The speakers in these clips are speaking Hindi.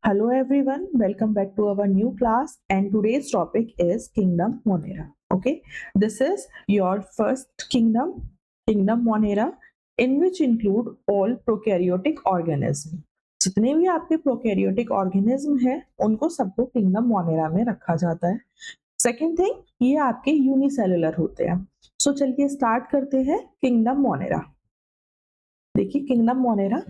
Hello everyone, welcome back to our new class and today's topic is Kingdom Monera. Okay, this is your first kingdom, Kingdom Monera, in which include all prokaryotic organism. जितने भी आपके प्रोकैरियोटिक ऑर्गेनिज्म हैं उनको सबको किंगडम मोनेरा में रखा जाता है। सेकेंड थिंग, ये आपके यूनिसेलुलर होते हैं। सो चलिए स्टार्ट करते हैं किंगडम मोनेरा। देखिए किंगडम मोनेरा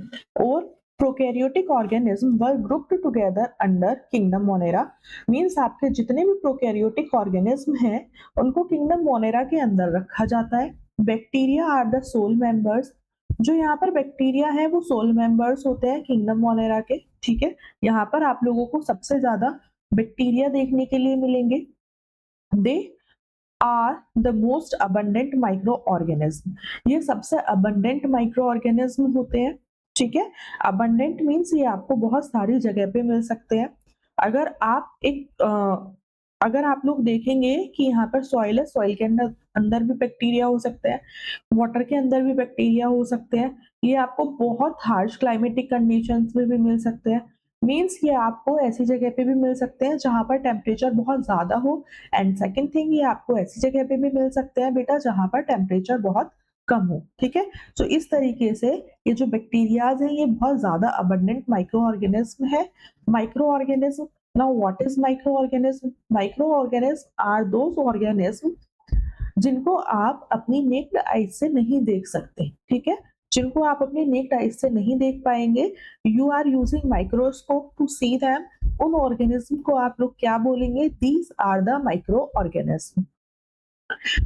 और prokaryotic organism were grouped together under kingdom Monera. Means आपके जितने भी प्रोकैरियोटिक ऑर्गेनिज्म हैं उनको किंगडम मोनेरा के अंदर रखा जाता है। Bacteria are the sole members. जो यहाँ पर बैक्टीरिया है वो सोल मेंबर्स होते हैं किंगडम मोनेरा के। ठीक है, यहाँ पर आप लोगों को सबसे ज्यादा बैक्टीरिया देखने के लिए मिलेंगे। They are the most abundant microorganism. ये सबसे अबंडेंट माइक्रो ऑर्गेनिज्म होते हैं। ठीक है, अबंडेंट मीन्स ये आपको बहुत सारी जगह पे मिल सकते हैं। अगर आप अगर आप लोग देखेंगे कि यहाँ पर सॉइल है, सॉइल के अंदर अंदर भी बैक्टीरिया हो सकते हैं, वाटर के अंदर भी बैक्टीरिया हो सकते हैं। ये आपको बहुत हार्श क्लाइमेटिक कंडीशंस में भी मिल सकते हैं। मीन्स ये आपको ऐसी जगह पे भी मिल सकते हैं जहां पर टेम्परेचर बहुत ज्यादा हो। एंड सेकेंड थिंग, ये आपको ऐसी जगह पे भी मिल सकते हैं बेटा जहां पर टेम्परेचर बहुत कम हो। ठीक है, तो इस तरीके से ये जो बैक्टीरियाज हैं ये बहुत ज्यादा अबंडेंट माइक्रो ऑर्गेनिज्म है। Microorganism, now what is microorganism? Microorganism are those organism जिनको आप अपनी नेक्ड आइज से नहीं देख सकते। ठीक है, जिनको आप अपनी नेक्ड आइज से नहीं देख पाएंगे, you are using microscope to see them. उन ऑर्गेनिज्म को आप लोग क्या बोलेंगे? These are the microorganism.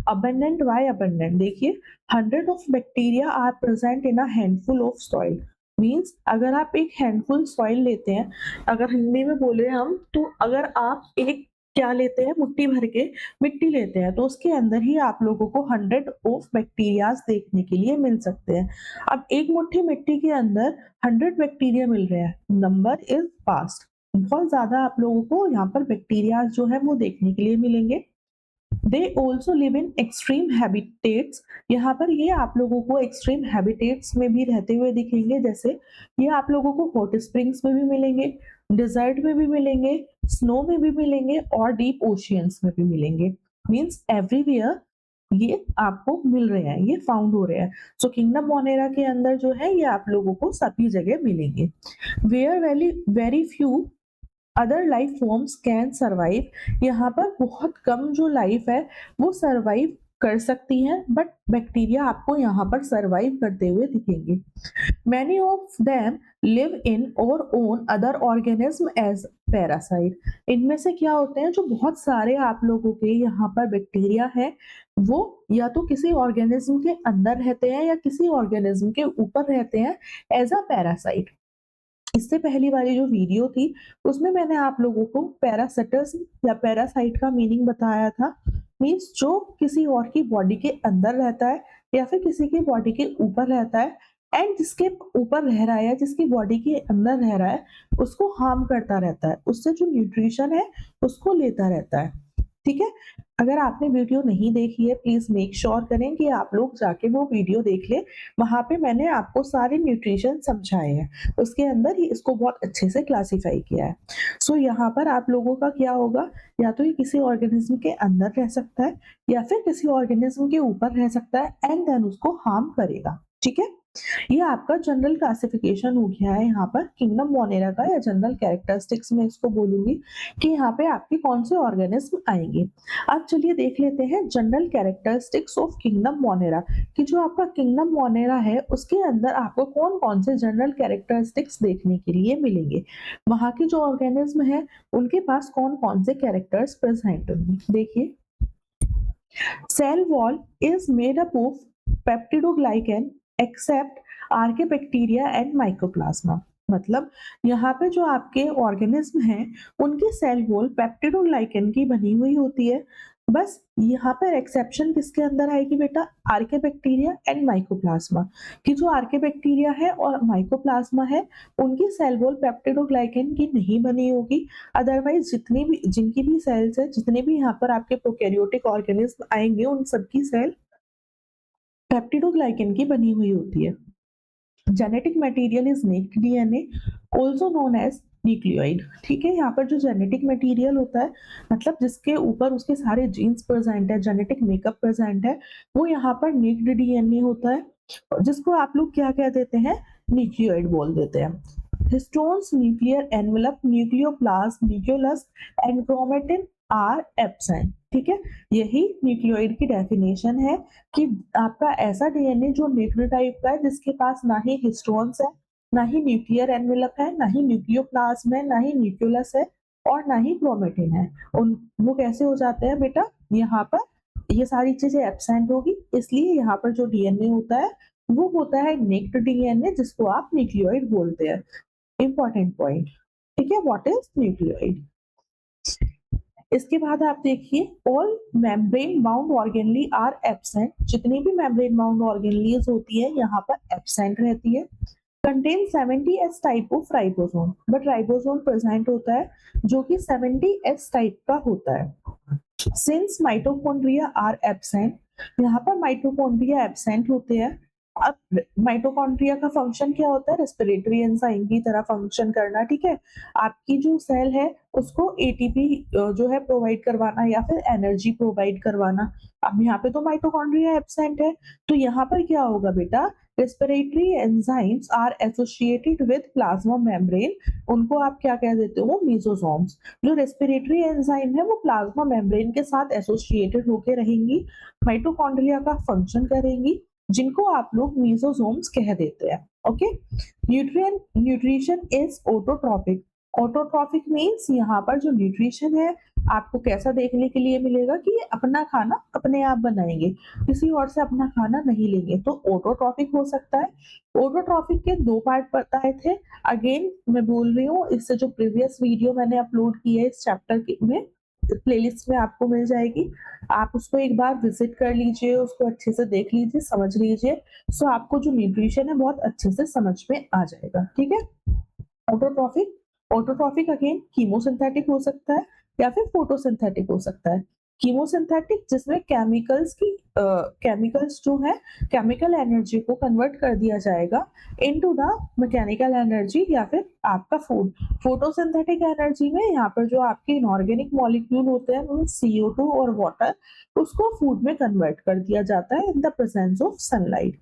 Abundant, why abundant? देखिए 100 of bacteria are present in a handful of soil. Means अगर आप एक हैंडफुल सॉइल लेते हैं, अगर हिंदी में बोले हम तो अगर आप एक क्या लेते हैं, मुट्ठी भर के मिट्टी लेते हैं तो उसके अंदर ही आप लोगों को 100 ऑफ बैक्टीरियाज देखने के लिए मिल सकते हैं। अब एक मुट्ठी मिट्टी के अंदर 100 बैक्टीरिया मिल रहे हैं, नंबर इज फास्ट। बहुत ज्यादा आप लोगों को यहाँ पर बैक्टीरिया जो है वो देखने के लिए मिलेंगे। They also live in extreme habitats. यहाँ पर ये आप लोगों को एक्सट्रीम हैबिटेट्स में भी रहते हुए दिखेंगे। जैसे ये आप लोगों को हॉट स्प्रिंग्स में भी मिलेंगे, डिजर्ट में भी मिलेंगे, स्नो में भी मिलेंगे और डीप ओशियंस में भी मिलेंगे। मीन्स एवरीवेयर ये आपको मिल रहे हैं, ये फाउंड हो रहे हैं। सो किंगडम मोनेरा के अंदर जो है ये आप लोगों को सभी जगह मिलेंगे। Where very very few other life forms can survive. यहाँ पर बहुत कम जो लाइफ है वो सर्वाइव कर सकती हैं, बट बैक्टीरिया आपको यहाँ पर सर्वाइव करते हुए दिखेंगे। Many of them live in और on other organism as parasite. इनमें से क्या होते हैं, जो बहुत सारे आप लोगों के यहाँ पर बैक्टीरिया है वो या तो किसी ऑर्गेनिज्म के अंदर रहते हैं या किसी ऑर्गेनिज्म के ऊपर रहते हैं एज अ पैरासाइट। इससे पहली वाली जो वीडियो थी उसमें मैंने आप लोगों को पैरासिटिज्म या पैरासाइट का मीनिंग बताया था। मीन्स जो किसी और की बॉडी के अंदर रहता है या फिर किसी की बॉडी के ऊपर रहता है एंड जिसके ऊपर रह रहा है या जिसकी बॉडी के अंदर रह रहा है उसको हार्म करता रहता है, उससे जो न्यूट्रिशन है उसको लेता रहता है। ठीक है, अगर आपने वीडियो नहीं देखी है प्लीज मेक श्योर करें कि आप लोग जाके वो वीडियो देख ले। वहां पे मैंने आपको सारे न्यूट्रिशन समझाए हैं, उसके अंदर ही इसको बहुत अच्छे से क्लासिफाई किया है। सो यहाँ पर आप लोगों का क्या होगा, या तो ये किसी ऑर्गेनिज्म के अंदर रह सकता है या फिर किसी ऑर्गेनिज्म के ऊपर रह सकता है एंड देन उसको हार्म करेगा। ठीक है, ये आपका जनरल क्लासिफिकेशन हो गया है यहाँ पर किंगडम मोनेरा का, या जनरल कैरेक्टरिस्टिक्स में इसको बोलूंगी कि यहाँ पे आपके कौन से ऑर्गेनिज्म आएंगे। अब चलिए देख लेते हैं general characteristics of kingdom Monera कि जो आपका किंगडम मोनेरा है उसके अंदर आपको कौन कौन से जनरल कैरेक्टरिस्टिक्स देखने के लिए मिलेंगे। वहां के जो ऑर्गेनिज्म है उनके पास कौन कौन से कैरेक्टर्स प्रेजेंट होंगे। देखिए, cell wall is made up of peptidoglycan except archaebacteria and mycoplasma. मतलब यहाँ पे जो आपके ऑर्गेनिज्म हैं उनकी सेल वॉल पेप्टिडोग्लाइकन की बनी हुई होती है। बस यहाँ पर एक्सेप्शन किसके अंदर आएगी बेटा? आर्केबैक्टीरिया एंड माइकोप्लाज्मा। कि जो आर्केबैक्टीरिया है और माइकोप्लाज्मा है उनकी सेल वॉल पेप्टिडोग्लाइकन की नहीं बनी होगी। अदरवाइज जितनी भी जिनकी भी सेल्स है, जितने भी यहाँ पर आपके प्रोकैरियोटिक ऑर्गेनिज्म आएंगे उन सबकी सेल पेप्टिडोग्लाइकन की बनी हुई होती है। Genetic material is naked DNA, also known as nucleoid. ठीक है, यहाँ पर जो जेनेटिक मटेरियल होता है, मतलब जिसके ऊपर उसके सारे जीन्स प्रेजेंट है, जेनेटिक मेकअप प्रेजेंट है, वो यहाँ पर नेक्ड डीएनए होता है, जिसको आप लोग क्या कह देते हैं, न्यूक्लियोइड बोल देते हैं। Histones, nuclear envelope, nucleoplasm, nucleus and chromatin are absent. ठीक है, यही न्यूक्लियोइड की डेफिनेशन है कि आपका ऐसा डीएनए जो नेक्ड टाइप का है, जिसके पास ना ही हिस्टोन्स है, ना ही न्यूक्लियर एनवेलप है, ना ही न्यूक्लियोप्लाज्म है, ना ही न्यूक्लियस है, और ना ही क्रोमेटिन है। उन वो कैसे हो जाते हैं बेटा, यहाँ पर ये सारी चीजें एब्सेंट होगी, इसलिए यहाँ पर जो डीएनए होता है वो होता है नेक्ड डीएनए, जिसको आप न्यूक्लियोइड बोलते हैं। Important point. ठीक है, व्हाट इज न्यूक्लियोइड। इसके बाद आप देखिए all membrane bound organelle are absent. जितनी भी मेम्ब्रेन बाउंड ऑर्गेनलीज होती है यहाँ पर एब्सेंट रहती है। Contain 70s type of ribosome, but ribosome present होता है जो कि 70s टाइप का होता है। सिंस माइटोकॉन्ड्रिया आर एब्सेंट, यहाँ पर माइटोकॉन्ड्रिया एब्सेंट होते हैं। अब माइटोकॉन्ड्रिया का फंक्शन क्या होता है, रेस्पिरेटरी एंजाइम की तरह फंक्शन करना। ठीक है, आपकी जो सेल है उसको एटीपी जो है प्रोवाइड करवाना या फिर एनर्जी प्रोवाइड करवाना। अब यहाँ पे तो माइटोकॉन्ड्रिया एब्सेंट है, तो यहाँ पर क्या होगा बेटा, respiratory enzymes are associated with plasma membrane, उनको आप क्या कह देते हो, मीजोसोम्स। जो रेस्पिरेटरी एंजाइम है वो प्लाज्मा मेम्ब्रेन के साथ एसोसिएटेड होकर रहेंगी, माइटोकॉन्ड्रिया का फंक्शन करेंगी, जिनको आप लोग मीजोसोम्स कह देते हैं। Okay, nutrition is autotrophic. Autotrophic means यहाँ पर जो न्यूट्रिशन है आपको कैसा देखने के लिए मिलेगा कि ये अपना खाना अपने आप बनाएंगे, किसी और से अपना खाना नहीं लेंगे, तो ऑटोट्रॉपिक हो सकता है। ऑटोट्रॉपिक के दो पार्ट बताए थे, अगेन मैं बोल रही हूँ, इससे जो प्रीवियस वीडियो मैंने अपलोड की है इस चैप्टर में, प्लेलिस्ट में आपको मिल जाएगी, आप उसको एक बार विजिट कर लीजिए, उसको अच्छे से देख लीजिए, समझ लीजिए, सो आपको जो न्यूट्रिशन है बहुत अच्छे से समझ में आ जाएगा। ठीक है, ऑटोट्रॉफिक, ऑटोट्रॉफिक अगेन कीमोसिंथेटिक हो सकता है या फिर फोटोसिंथेटिक हो सकता है। कीमोसिंथेटिक जिसमें केमिकल्स जो है केमिकल एनर्जी को कन्वर्ट कर दिया जाएगा इनटू द मैकेनिकल एनर्जी या फिर आपका फूड। फोटोसिंथेटिक एनर्जी में यहाँ पर जो आपके इनऑर्गेनिक मॉलिक्यूल होते हैं CO2 और वाटर, उसको फूड में कन्वर्ट कर दिया जाता है in the presence of sunlight.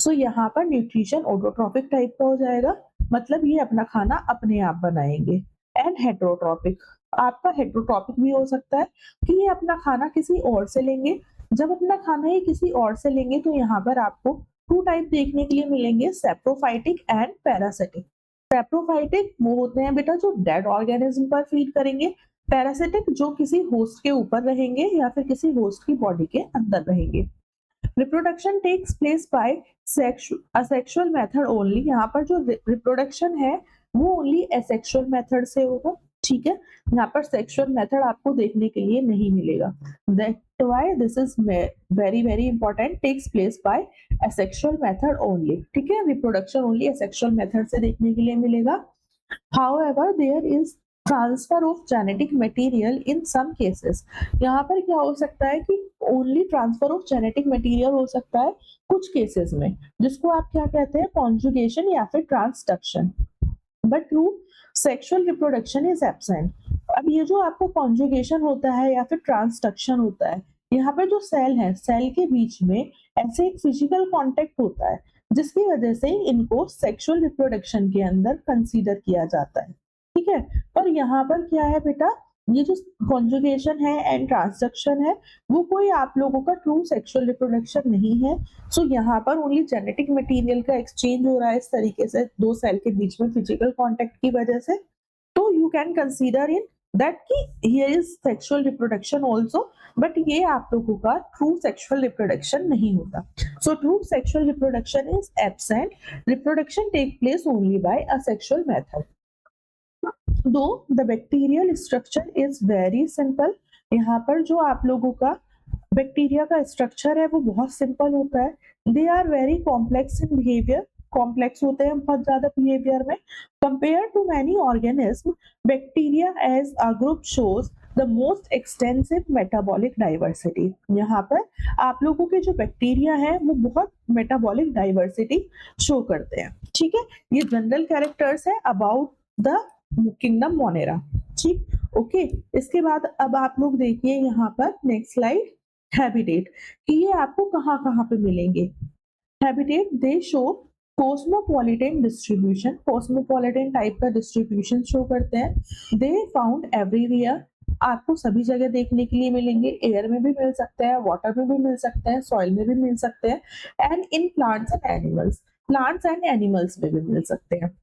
So यहाँ पर न्यूट्रिशन ऑटोट्रॉपिक टाइप का हो जाएगा, मतलब ये अपना खाना अपने आप बनाएंगे। एंड हेट्रोट्रॉपिक, आपका हेट्रोट्रॉपिक भी हो सकता है कि ये अपना खाना किसी और से लेंगे। जब अपना खाना ये किसी और से लेंगे तो यहाँ पर आपको टू टाइप देखने के लिए मिलेंगे, सेप्रोफाइटिक एंड पैरासिटिक। सेप्रोफाइटिक वो होते हैं बेटा जो डेड ऑर्गेनिज्म पर फीड करेंगे, पैरासिटिक जो किसी होस्ट के ऊपर रहेंगे या फिर किसी होस्ट की बॉडी के अंदर रहेंगे। Reproduction takes place by asexual method only, यहाँ पर जो रिप्रोडक्शन है वो ओनली एसेक्सुअल मेथड से होगा। ठीक है, यहाँ पर सेक्सुअल मेथड आपको देखने के लिए नहीं मिलेगा। That why this is very very important, takes place by asexual method only. ठीक है, रिप्रोडक्शन ओनली एसेक्सुअल मेथड से देखने के लिए मिलेगा। However, there is transfer of genetic material in some cases. यहाँ पर क्या हो सकता है कि only transfer of genetic material हो सकता है कुछ केसेस में, जिसको आप क्या कहते हैं, conjugation या फिर transduction. But true sexual reproduction is absent. अब ये जो आपको conjugation होता है या फिर transduction होता है, यहाँ पर जो सेल है, सेल के बीच में ऐसे एक फिजिकल कांटेक्ट होता है जिसकी वजह से इनको सेक्सुअल रिप्रोडक्शन के अंदर कंसीडर किया जाता है। ठीक है, पर यहाँ पर क्या है बेटा, ये जो कॉन्जुगेशन है एंड ट्रांसडक्शन है वो कोई आप लोगों का ट्रू सेक्सुअल रिप्रोडक्शन नहीं है। सो यहाँ पर ओनली जेनेटिक मटेरियल का एक्सचेंज हो रहा है इस तरीके से दो सेल के बीच में फिजिकल कांटेक्ट की वजह से, तो you can consider in that कि here is sexual reproduction also, but ये आप लोगों का ट्रू सेक्सुअल रिप्रोडक्शन नहीं होता। So true sexual reproduction is absent, reproduction take place only by asexual method. Though the bacterial structure is very simple, यहाँ पर जो आप लोगों का बैक्टीरिया का स्ट्रक्चर है वो बहुत सिंपल होता है। They are very complex in behaviour, complex होते हैं बहुत ज्यादा बिहेवियर में। Compare to many organism, bacteria as a group shows the most extensive metabolic diversity. यहाँ पर आप लोगों के जो बैक्टीरिया है वो बहुत मेटाबॉलिक डाइवर्सिटी शो करते हैं। ठीक है, ये जनरल कैरेक्टर्स है अबाउट द किंगडम मोनेरा। ठीक, ओके। इसके बाद अब आप लोग देखिए यहाँ पर नेक्स्ट स्लाइड, हैबिटेट, कि ये आपको कहाँ कहाँ पे मिलेंगे। हैबिटेट दे show cosmopolitan distribution, cosmopolitan type का डिस्ट्रीब्यूशन शो करते हैं। दे फाउंड एवरीवेयर, आपको सभी जगह देखने के लिए मिलेंगे, एयर में भी मिल सकते हैं, वाटर में भी मिल सकते हैं, सॉइल में भी मिल सकते हैं, and in plants and animals, plants and animals में भी मिल सकते हैं।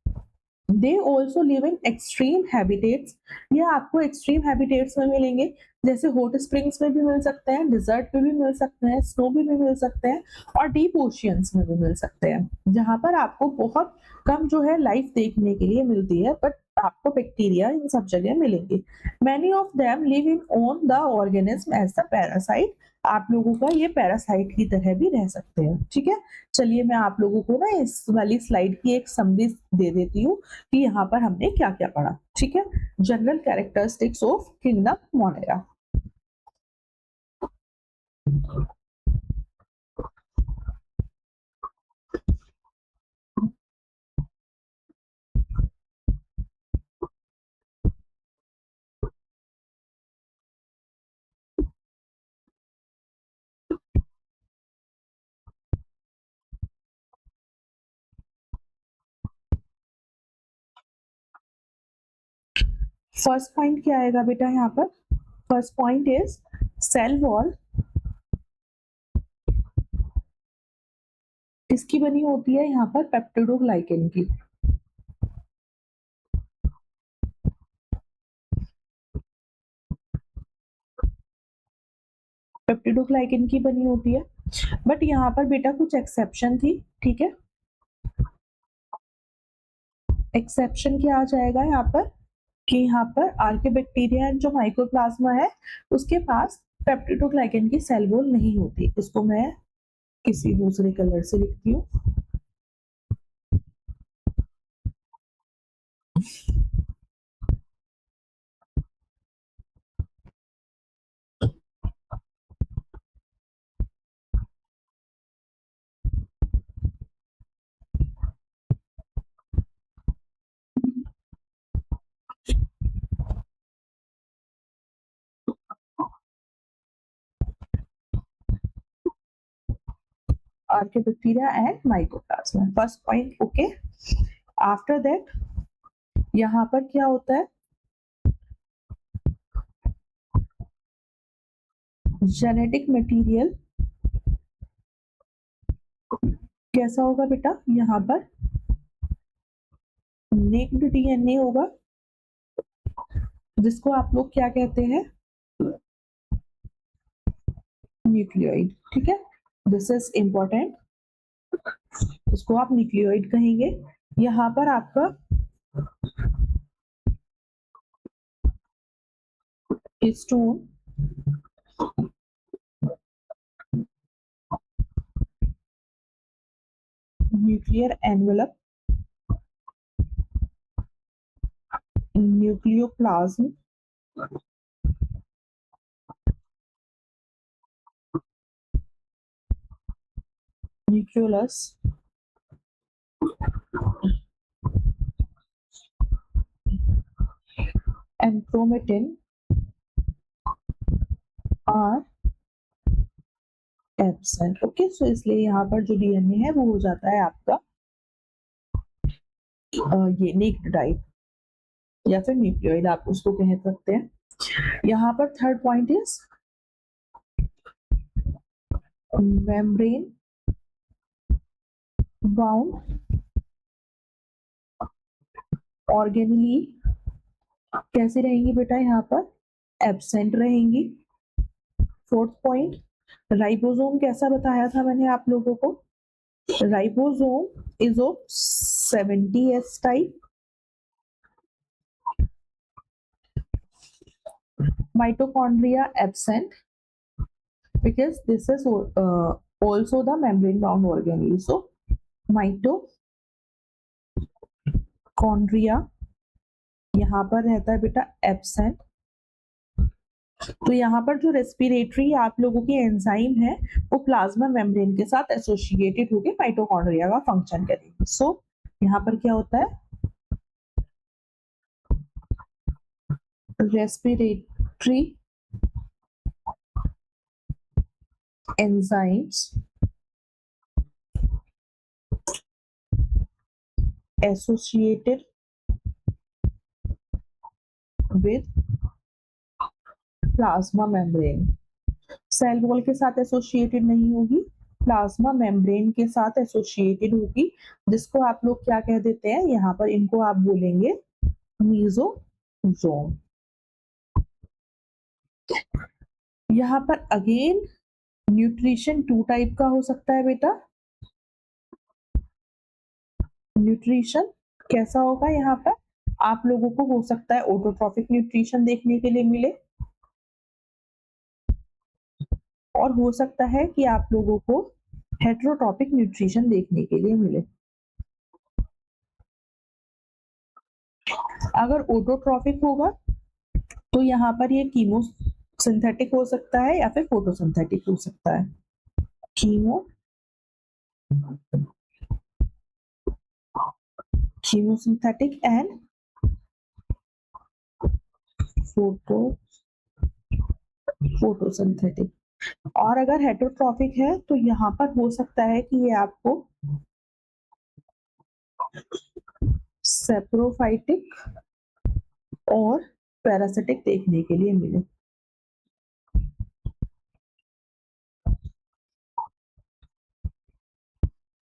They also live in extreme habitats, ये आपको एक्सट्रीम हैबिटेट्स में मिलेंगे, जैसे हॉट स्प्रिंग्स में भी मिल सकते हैं, डिजर्ट में भी मिल सकते हैं, स्नो में भी मिल सकते हैं, और डीप ओशियंस में भी मिल सकते हैं, जहां पर आपको बहुत कम जो है लाइफ देखने के लिए मिलती है, बट आपको बैक्टीरिया इन सब जगह मिलेंगे। Many of them live in on the organism as the parasite, आप लोगों का ये पैरासाइट की तरह भी रह सकते हैं। ठीक है, चलिए मैं आप लोगों को ना इस वाली स्लाइड की एक समरी दे देती हूँ कि यहाँ पर हमने क्या क्या पढ़ा। ठीक है, general characteristics of kingdom Monera. First point क्या आएगा बेटा यहाँ पर? First point is cell wall किसकी बनी होती है यहाँ पर? पेप्टिडोग्लाइकेन की। पेप्टिडोग्लाइकेन की बनी होती है, बट यहाँ पर बेटा कुछ एक्सेप्शन थी। ठीक है, एक्सेप्शन क्या आ जाएगा यहाँ पर कि यहाँ पर आर्कियोबैक्टीरिया जो माइकोप्लाज्मा है उसके पास पेप्टिडोग्लाइकेन की सेल वॉल नहीं होती। इसको मैं किसी दूसरे कलर से लिखती हूँ। आर्कियोबैक्टीरिया and mycoplasma, first point. Okay, after that यहाँ पर क्या होता है? जेनेटिक मटेरियल कैसा होगा बेटा? यहाँ पर नेक्ड डीएनए होगा, जिसको आप लोग क्या कहते हैं? न्यूक्लियोइड। ठीक है, दिस इज इंपॉर्टेंट, इसको आप न्यूक्लियोइड कहेंगे। यहाँ पर आपका histone nuclear envelope, nucleoplasm, nucleolus, and chromatin are absent. Okay, so इसलिए यहाँ पर जो डीएनए है वो हो जाता है आपका ये नेक्ड टाइप या फिर न्यूक्लियोइड, आप उसको कह सकते हैं। यहाँ पर third point is membrane bound organelle कैसे रहेंगी बेटा? यहाँ पर एब्सेंट रहेंगी। फोर्थ पॉइंट, राइबोसोम कैसा बताया था मैंने आप लोगों को? Ribosome is of 70s type. Mitochondria absent because this is also the membrane bound organelle. So mitochondria यहाँ पर रहता है बेटा एब्सेंट। तो यहाँ पर जो रेस्पिरेटरी आप लोगों की एंजाइम है वो प्लाज्मा मेम्ब्रेन के साथ एसोसिएटेड होकर माइटोकॉन्ड्रिया का फंक्शन करेगी। सो यहाँ पर क्या होता है? respiratory enzymes associated with plasma membrane. Cell wall के साथ एसोसिएटेड नहीं होगी, प्लाज्मा मेम्ब्रेन के साथ एसोसिएटेड होगी, जिसको आप लोग क्या कह देते हैं, यहाँ पर इनको आप बोलेंगे मीजोजोम। यहाँ पर अगेन न्यूट्रिशन 2 टाइप का हो सकता है बेटा। न्यूट्रिशन कैसा होगा, यहाँ पर आप लोगों को हो सकता है ऑटोट्रॉफिक न्यूट्रिशन देखने के लिए मिले, और हो सकता है कि आप लोगों को हेटेरोट्रॉपिक न्यूट्रिशन देखने के लिए मिले। अगर ऑटोट्रॉफिक होगा तो यहाँ पर ये कीमो सिंथेटिक हो सकता है या फिर फोटोसिंथेटिक हो सकता है। Chemosynthetic and photosynthetic. और अगर हेटेरोट्रॉफिक है तो यहाँ पर हो सकता है कि ये आपको सेप्रोफाइटिक और पैरासिटिक देखने के लिए मिले।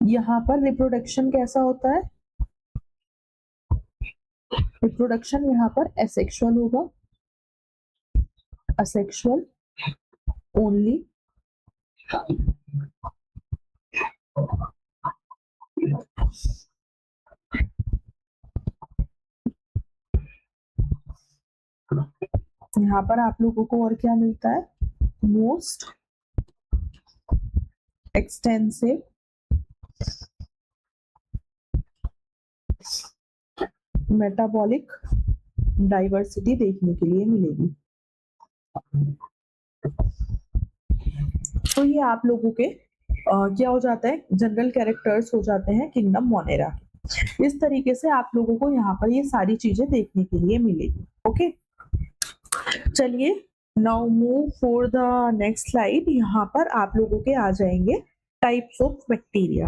यहाँ पर रिप्रोडक्शन कैसा होता है, रिप्रोडक्शन यहाँ पर एसेक्सुअल होगा, असेक्सुअल ओनली। यहाँ पर आप लोगों को और क्या मिलता है, मोस्ट एक्सटेंसिव मेटाबॉलिक डाइवर्सिटी देखने के लिए मिलेगी। तो ये आप लोगों के क्या हो जाता है, जनरल कैरेक्टर्स हो जाते हैं किंगडम मोनेरा। इस तरीके से आप लोगों को यहाँ पर ये सारी चीजें देखने के लिए मिलेगी। ओके, चलिए now move for the next slide. यहाँ पर आप लोगों के आ जाएंगे टाइप्स ऑफ बैक्टीरिया,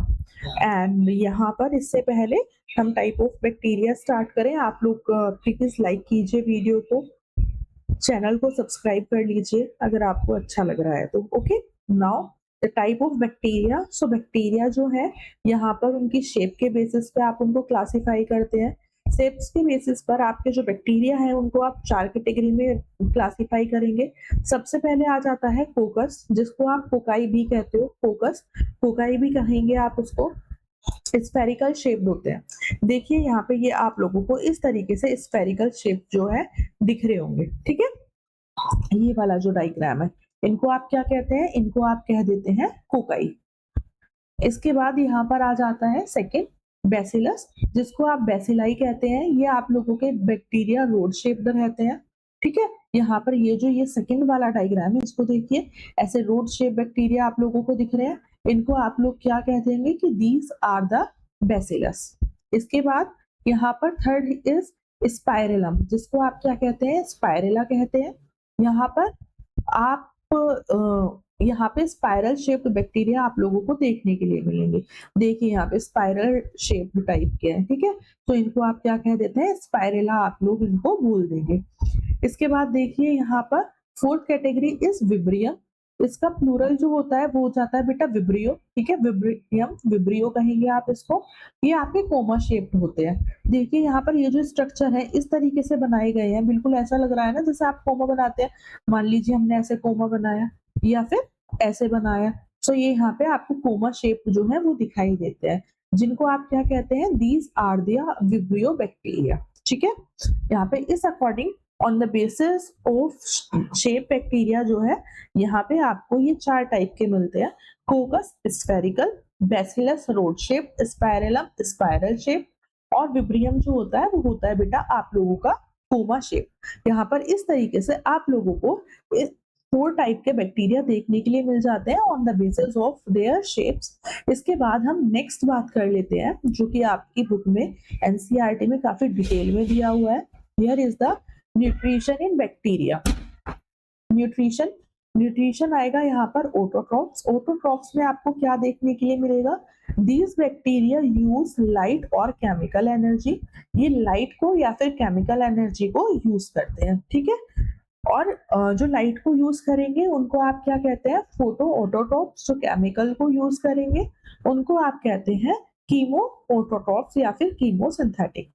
एंड यहाँ पर इससे पहले हम टाइप ऑफ बैक्टीरिया स्टार्ट करें, आप लोग प्लीज लाइक कीजिए वीडियो को, चैनल को सब्सक्राइब कर लीजिए अगर आपको अच्छा लग रहा है तो। Okay, now the type of bacteria. So bacteria जो है यहाँ पर उनकी शेप के बेसिस पे आप उनको क्लासिफाई करते हैं। शेप्स के बेसिस पर आपके जो बैक्टीरिया है उनको आप 4 कैटेगरी में क्लासिफाई करेंगे। सबसे पहले आ जाता है कोकस, जिसको आप कोकाई भी कहते हो, कोकस कोकाई भी कहेंगे आप उसको। स्फेरिकल शेप्ड होते हैं। देखिए यहाँ पे ये आप लोगों को इस तरीके से स्फेरिकल शेप जो है दिख रहे होंगे, ठीक है। ये वाला जो डायग्राम है, इनको आप क्या कहते हैं, इनको आप कह देते हैं कोकाई। इसके बाद यहाँ पर आ जाता है सेकेंड बैसिलस, जिसको आप बैसिलाई कहते हैं। ये आप लोगों के बैक्टीरिया रोड शेप्ड रहते हैं, ठीक है। यहाँ पर ये जो ये सेकेंड वाला डायग्राम है, इसको देखिए, ऐसे रोड शेप बैक्टीरिया आप लोगों को दिख रहे हैं। इनको आप लोग क्या कह देंगे कि दीज आर द बैसिलस। इसके बाद यहाँ पर थर्ड इज स्पाइरेलम, जिसको आप क्या कहते हैं, स्पाइरेला कहते हैं। यहाँ पर आप यहाँ पे स्पाइरल शेप्ड बैक्टीरिया आप लोगों को देखने के लिए मिलेंगे। देखिए यहाँ पे स्पाइरल शेप्ड टाइप के हैं, ठीक है, तो इनको आप क्या कह देते हैं, स्पाइरेला आप लोग इनको बोल देंगे। इसके बाद देखिए यहाँ पर फोर्थ कैटेगरी इज विब्रियम। इसका प्लूरल जो होता है वो हो जाता है बेटा विब्रियो, ठीक है, विब्रियम, विब्रियो कहेंगे आप इसको। ये आपके कोमा शेप्ड होते हैं। देखिए यहाँ पर ये जो स्ट्रक्चर है इस तरीके से बनाए गए हैं, बिल्कुल ऐसा लग रहा है ना जैसे आप कोमा बनाते हैं। मान लीजिए हमने ऐसे कोमा बनाया या फिर ऐसे बनाया, तो ये यहाँ पे आपको कोमा शेप जो है वो दिखाई देते हैं, जिनको आप क्या कहते हैं, these are the vibrio bacteria, ठीक है। यहाँ पे इस according on the basis of shape bacteria जो है यहाँ पे आपको ये 4 टाइप के मिलते हैं, coccus spherical, bacillus rod shape, spirillum spiral shape, और विब्रियम जो होता है वो होता है बेटा आप लोगों का कोमा शेप। यहाँ पर इस तरीके से आप लोगों को 4 टाइप के बैक्टीरिया देखने के लिए मिल जाते हैं on the basis of their shapes. इसके बाद हम नेक्स्ट बात कर लेते हैं, जो कि आपकी बुक में एनसीईआरटी में काफी डिटेल में दिया हुआ है। Here is the nutrition in bacteria, nutrition nutrition आएगा यहाँ पर ऑटोट्रॉफ्स। ऑटोट्रॉफ्स में आपको क्या देखने के लिए मिलेगा, दीज बैक्टीरिया यूज लाइट और केमिकल एनर्जी, ये लाइट को या फिर केमिकल एनर्जी को यूज करते हैं, ठीक है। और जो लाइट को यूज करेंगे उनको आप क्या कहते हैं, फोटो ऑटोट्रॉफ्स। जो केमिकल को यूज करेंगे उनको आप कहते हैं कीमो ऑटोट्रॉफ्स या फिर chemosynthetic.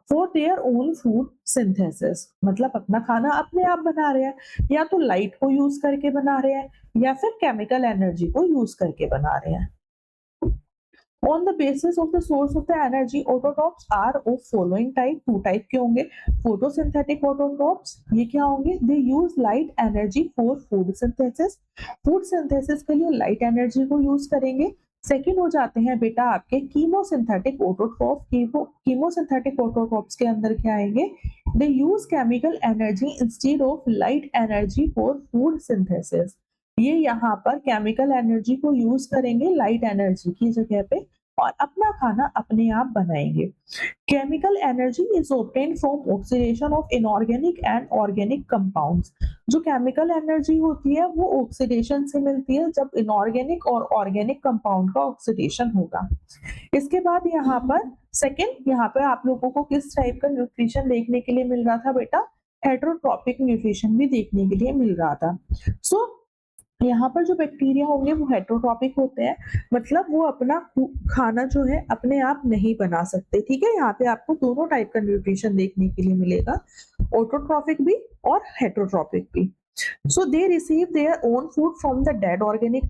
For their own food synthesis, मतलब अपना खाना अपने आप बना रहे हैं, या तो लाइट को यूज करके बना रहे हैं या फिर केमिकल एनर्जी को यूज करके बना रहे हैं। On the basis of the source of the energy, autotrophs are of following type, two type के होंगे। photosynthetic autotrophs, ये क्या होंगे, they use light energy for food synthesis, food synthesis के लिए light energy को use करेंगे। सेकेंड हो जाते हैं बेटा आपके कीमोसिंथेटिक ऑटोट्रॉफ। कीमोसिंथेटिक ऑटोट्रॉफ्स के अंदर क्या आएंगे, they use chemical energy instead of light energy for food synthesis, ये यहाँ पर केमिकल एनर्जी को यूज करेंगे लाइट एनर्जी की जगह पे और अपना खाना अपने आप बनाएंगे। Chemical energy is obtained from oxidation of inorganic and organic compounds, जो केमिकल एनर्जी होती है वो ऑक्सीडेशन से मिलती है जब इनऑर्गेनिक और ऑर्गेनिक कंपाउंड का ऑक्सीडेशन होगा। इसके बाद यहाँ पर सेकेंड, यहाँ पर आप लोगों को किस टाइप का न्यूट्रिशन देखने के लिए मिल रहा था बेटा, हेटेरोट्रॉपिक न्यूट्रिशन भी देखने के लिए मिल रहा था। सो यहाँ पर जो बैक्टीरिया होंगे वो हेटेरोट्रॉपिक होते हैं, मतलब वो अपना खाना जो है अपने आप नहीं बना सकते, ठीक है। यहाँ पे आपको दोनों टाइप का न्यूट्रिशन देखने के लिए मिलेगा, ऑटोट्रॉपिक भी और हेटेरोट्रॉपिक भी। So they receive their own food from the dead organic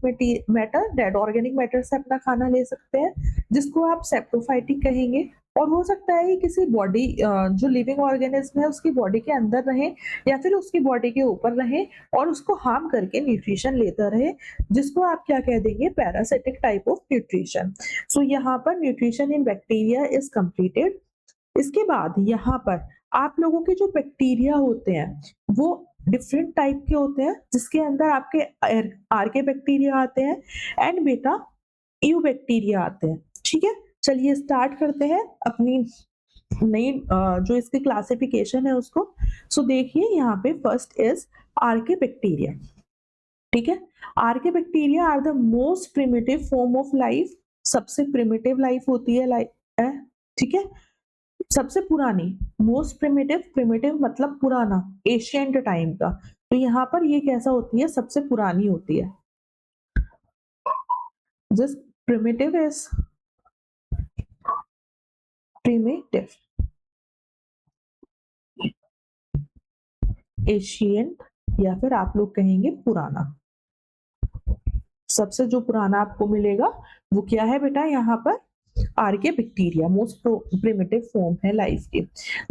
matter, dead organic matter से अपना खाना ले सकते हैं, जिसको आप सेप्टोफाइटिक कहेंगे। और हो सकता है किसी बॉडी जो लिविंग ऑर्गेनिज्म है उसकी बॉडी के अंदर रहे या फिर उसकी बॉडी के ऊपर रहे और उसको हार्म करके न्यूट्रिशन लेता रहे, जिसको आप क्या कह देंगे, पैरासिटिक टाइप ऑफ न्यूट्रिशन। सो यहाँ पर nutrition in bacteria is completed. इसके बाद यहाँ पर आप लोगों के जो बैक्टीरिया होते हैं वो डिफरेंट टाइप के होते हैं, जिसके अंदर आपके आर्के बैक्टीरिया आते हैं एंड बेटा यू बैक्टीरिया आते हैं, ठीक है। चलिए स्टार्ट करते हैं अपनी नई जो इसकी क्लासिफिकेशन है उसको। सो देखिए यहाँ पे फर्स्ट इज आर्के बैक्टीरिया, ठीक है। Archaebacteria are the most primitive form of life, सबसे प्रिमिटिव लाइफ होती है लाइफ, ठीक है, सबसे पुरानी। मोस्ट प्रिमिटिव, प्रिमिटिव मतलब पुराना, एशियंट टाइम का, तो यहाँ पर ये कैसा होती है, सबसे पुरानी होती है। जिस प्रिमिटिव इज प्रिमिटिव, एशियंट या फिर आप लोग कहेंगे पुराना। सबसे जो पुराना आपको मिलेगा वो क्या है बेटा, यहाँ पर archaebacteria most primitive form है लाइफ के।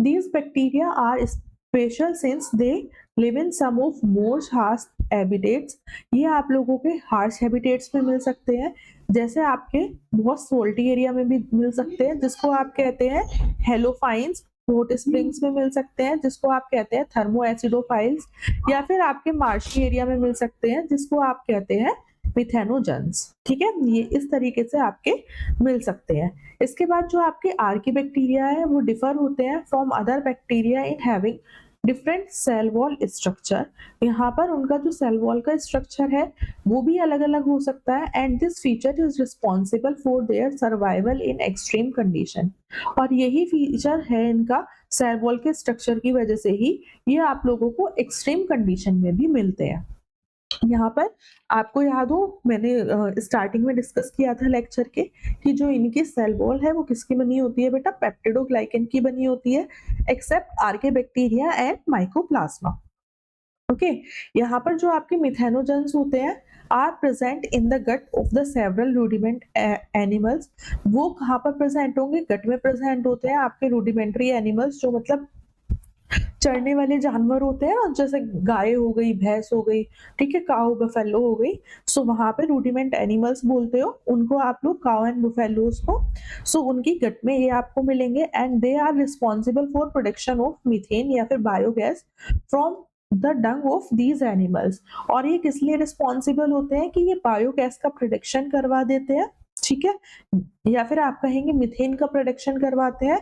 These bacteria are special since they live in some of more harsh habitats, ये आप लोगों के हार्श हैबिटेट्स में मिल सकते हैं, जैसे आपके बहुत सोल्टी एरिया में भी मिल सकते हैं जिसको आप कहते हैं हेलोफाइन्स, हॉट स्प्रिंग्स में मिल सकते हैं जिसको आप कहते हैं थर्मो एसिडोफाइल्स, या फिर आपके मार्शी एरिया में मिल सकते हैं जिसको आप कहते हैं मिथेनोजेंस, ठीक है। ये इस तरीके से आपके मिल सकते हैं। इसके बाद जो आपके आर्की बैक्टीरिया है वो डिफर होते हैं from other bacteria in having different cell wall structure, यहाँ पर उनका जो सेल वॉल का स्ट्रक्चर है वो भी अलग अलग हो सकता है and this feature is responsible for their survival in extreme condition, और यही फीचर है इनका सेल वॉल के स्ट्रक्चर की वजह से ही ये आप लोगों को एक्सट्रीम कंडीशन में भी मिलते हैं। यहाँ पर आपको याद हो मैंने स्टार्टिंग में डिस्कस किया था लेक्चर के कि जो इनकी सेल वॉल है वो किसकी बनी होती है बेटा, पेप्टिडोग्लाइकन की बनी होती है, except archaebacteria and mycoplasma, okay. यहाँ पर जो आपके मिथेनोजेंस होते हैं are present in the gut of the several rudiment animals, वो कहाँ पर प्रेजेंट होंगे, गट में प्रेजेंट होते हैं आपके रूडिमेंट्री एनिमल्स, जो मतलब चरने वाले जानवर होते हैं ना, जैसे गाय हो गई, भैंस हो गई, ठीक है, काऊ बफेलो हो गई, सो वहां पे रूडिमेंट एनिमल्स बोलते हो उनको आप लोग, काऊ एंड बफेलोस को। सो उनकी गट में ये आपको मिलेंगे and they are responsible for production of methane या फिर biogas from the dung of these animals, और ये किस लिए रिस्पॉन्सिबल होते हैं कि ये बायोगैस का प्रोडक्शन करवा देते हैं, ठीक है, या फिर आप कहेंगे मीथेन का प्रोडक्शन करवाते हैं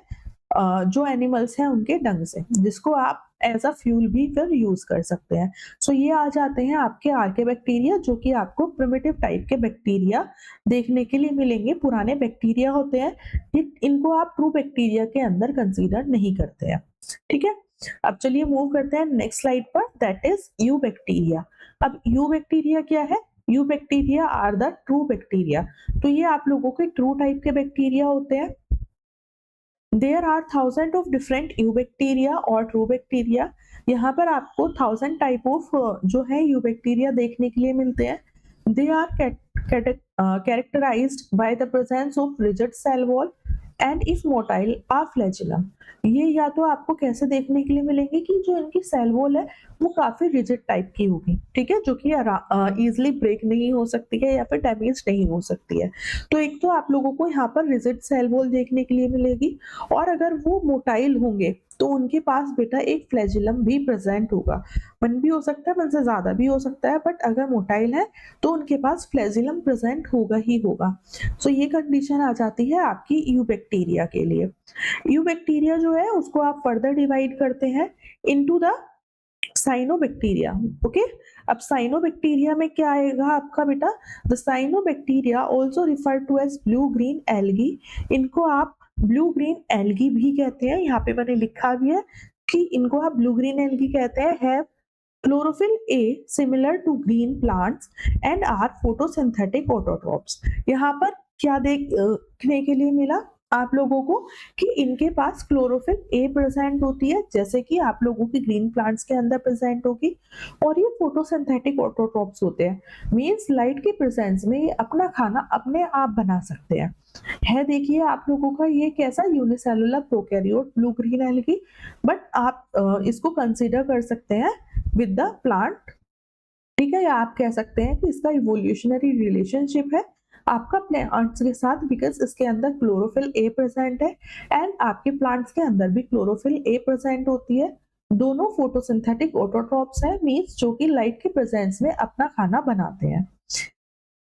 जो एनिमल्स हैं उनके डंग से, जिसको आप एज अ फ्यूल भी फिर यूज कर सकते हैं। सो ये आ जाते हैं आपके आर्के बैक्टीरिया, जो कि आपको प्रिमिटिव टाइप के बैक्टीरिया देखने के लिए मिलेंगे, पुराने बैक्टीरिया होते हैं। इनको आप ट्रू बैक्टीरिया के अंदर कंसीडर नहीं करते हैं। ठीक है, अब चलिए मूव करते हैं नेक्स्ट स्लाइड पर, दैट इज यू बैक्टीरिया। अब यू बैक्टीरिया क्या है? Eubacteria are the true bacteria. तो ये आप लोगों के ट्रू टाइप के बैक्टीरिया होते हैं। There are thousand of different eubacteria और ट्रू बैक्टीरिया। यहाँ पर आपको 1000 टाइप ऑफ जो है यू बैक्टीरिया देखने के लिए मिलते हैं। They are characterized by the presence of rigid cell wall and if motile are flagellum। ये या तो आपको कैसे देखने के लिए मिलेंगे कि जो इनकी सेल वॉल है वो काफी रिजिड टाइप की होगी, ठीक है, जो कि इजिली ब्रेक नहीं हो सकती है या फिर डैमेज नहीं हो सकती है। तो एक तो आप लोगों को यहाँ पर रिजिड सेल वॉल देखने के लिए मिलेगी, और अगर वो मोटाइल होंगे तो उनके पास बेटा एक फ्लैजिलम भी प्रेजेंट होगा। 1 भी हो सकता है, 1 से ज्यादा भी हो सकता है, बट अगर मोटाइल है तो उनके पास फ्लैजिलम प्रेजेंट होगा ही होगा। सो ये कंडीशन आ जाती है आपकी यू बैक्टीरिया के लिए। यू बैक्टीरिया जो है उसको आप फर्दर डिवाइड करते हैं इनटू द साइनोबैक्टीरिया। ओके, अब साइनोबैक्टीरिया में क्या आएगा आपका बेटा? The cyanobacteria also refer to as blue green algae. इनको आप ब्लू ग्रीन एल्गी भी कहते हैं, यहाँ पे मैंने लिखा भी है कि इनको आप ब्लू ग्रीन एल्गी कहते हैं। Have chlorophyll A similar to green plants and are photosynthetic autotrophs। यहाँ पर क्या देखने के लिए मिला आप लोगों को कि इनके पास क्लोरोफिल ए प्रेजेंट होती है, जैसे कि आप लोगों की ग्रीन प्लांट्स के अंदर प्रेजेंट होगी, और ये फोटोसिंथेटिक ऑटोट्रॉप्स होते हैं। मींस लाइट के प्रेजेंस में ये अपना खाना अपने आप बना सकते हैं। है देखिए आप लोगों का ये कैसा unicellular prokaryote blue green algae, but आप इसको कंसीडर कर सकते हैं विद द प्लांट। ठीक है, या आप कह सकते हैं कि इसका इवोल्यूशनरी रिलेशनशिप है आपका प्लांट्स के साथ, बिकॉज इसके अंदर क्लोरोफिल ए प्रेजेंट है एंड आपके प्लांट्स के अंदर भी क्लोरोफिल ए प्रेजेंट होती है। दोनों फोटोसिंथेटिक ऑटोट्रॉप्स हैं, मींस जो कि लाइट के प्रेजेंस में अपना खाना बनाते हैं।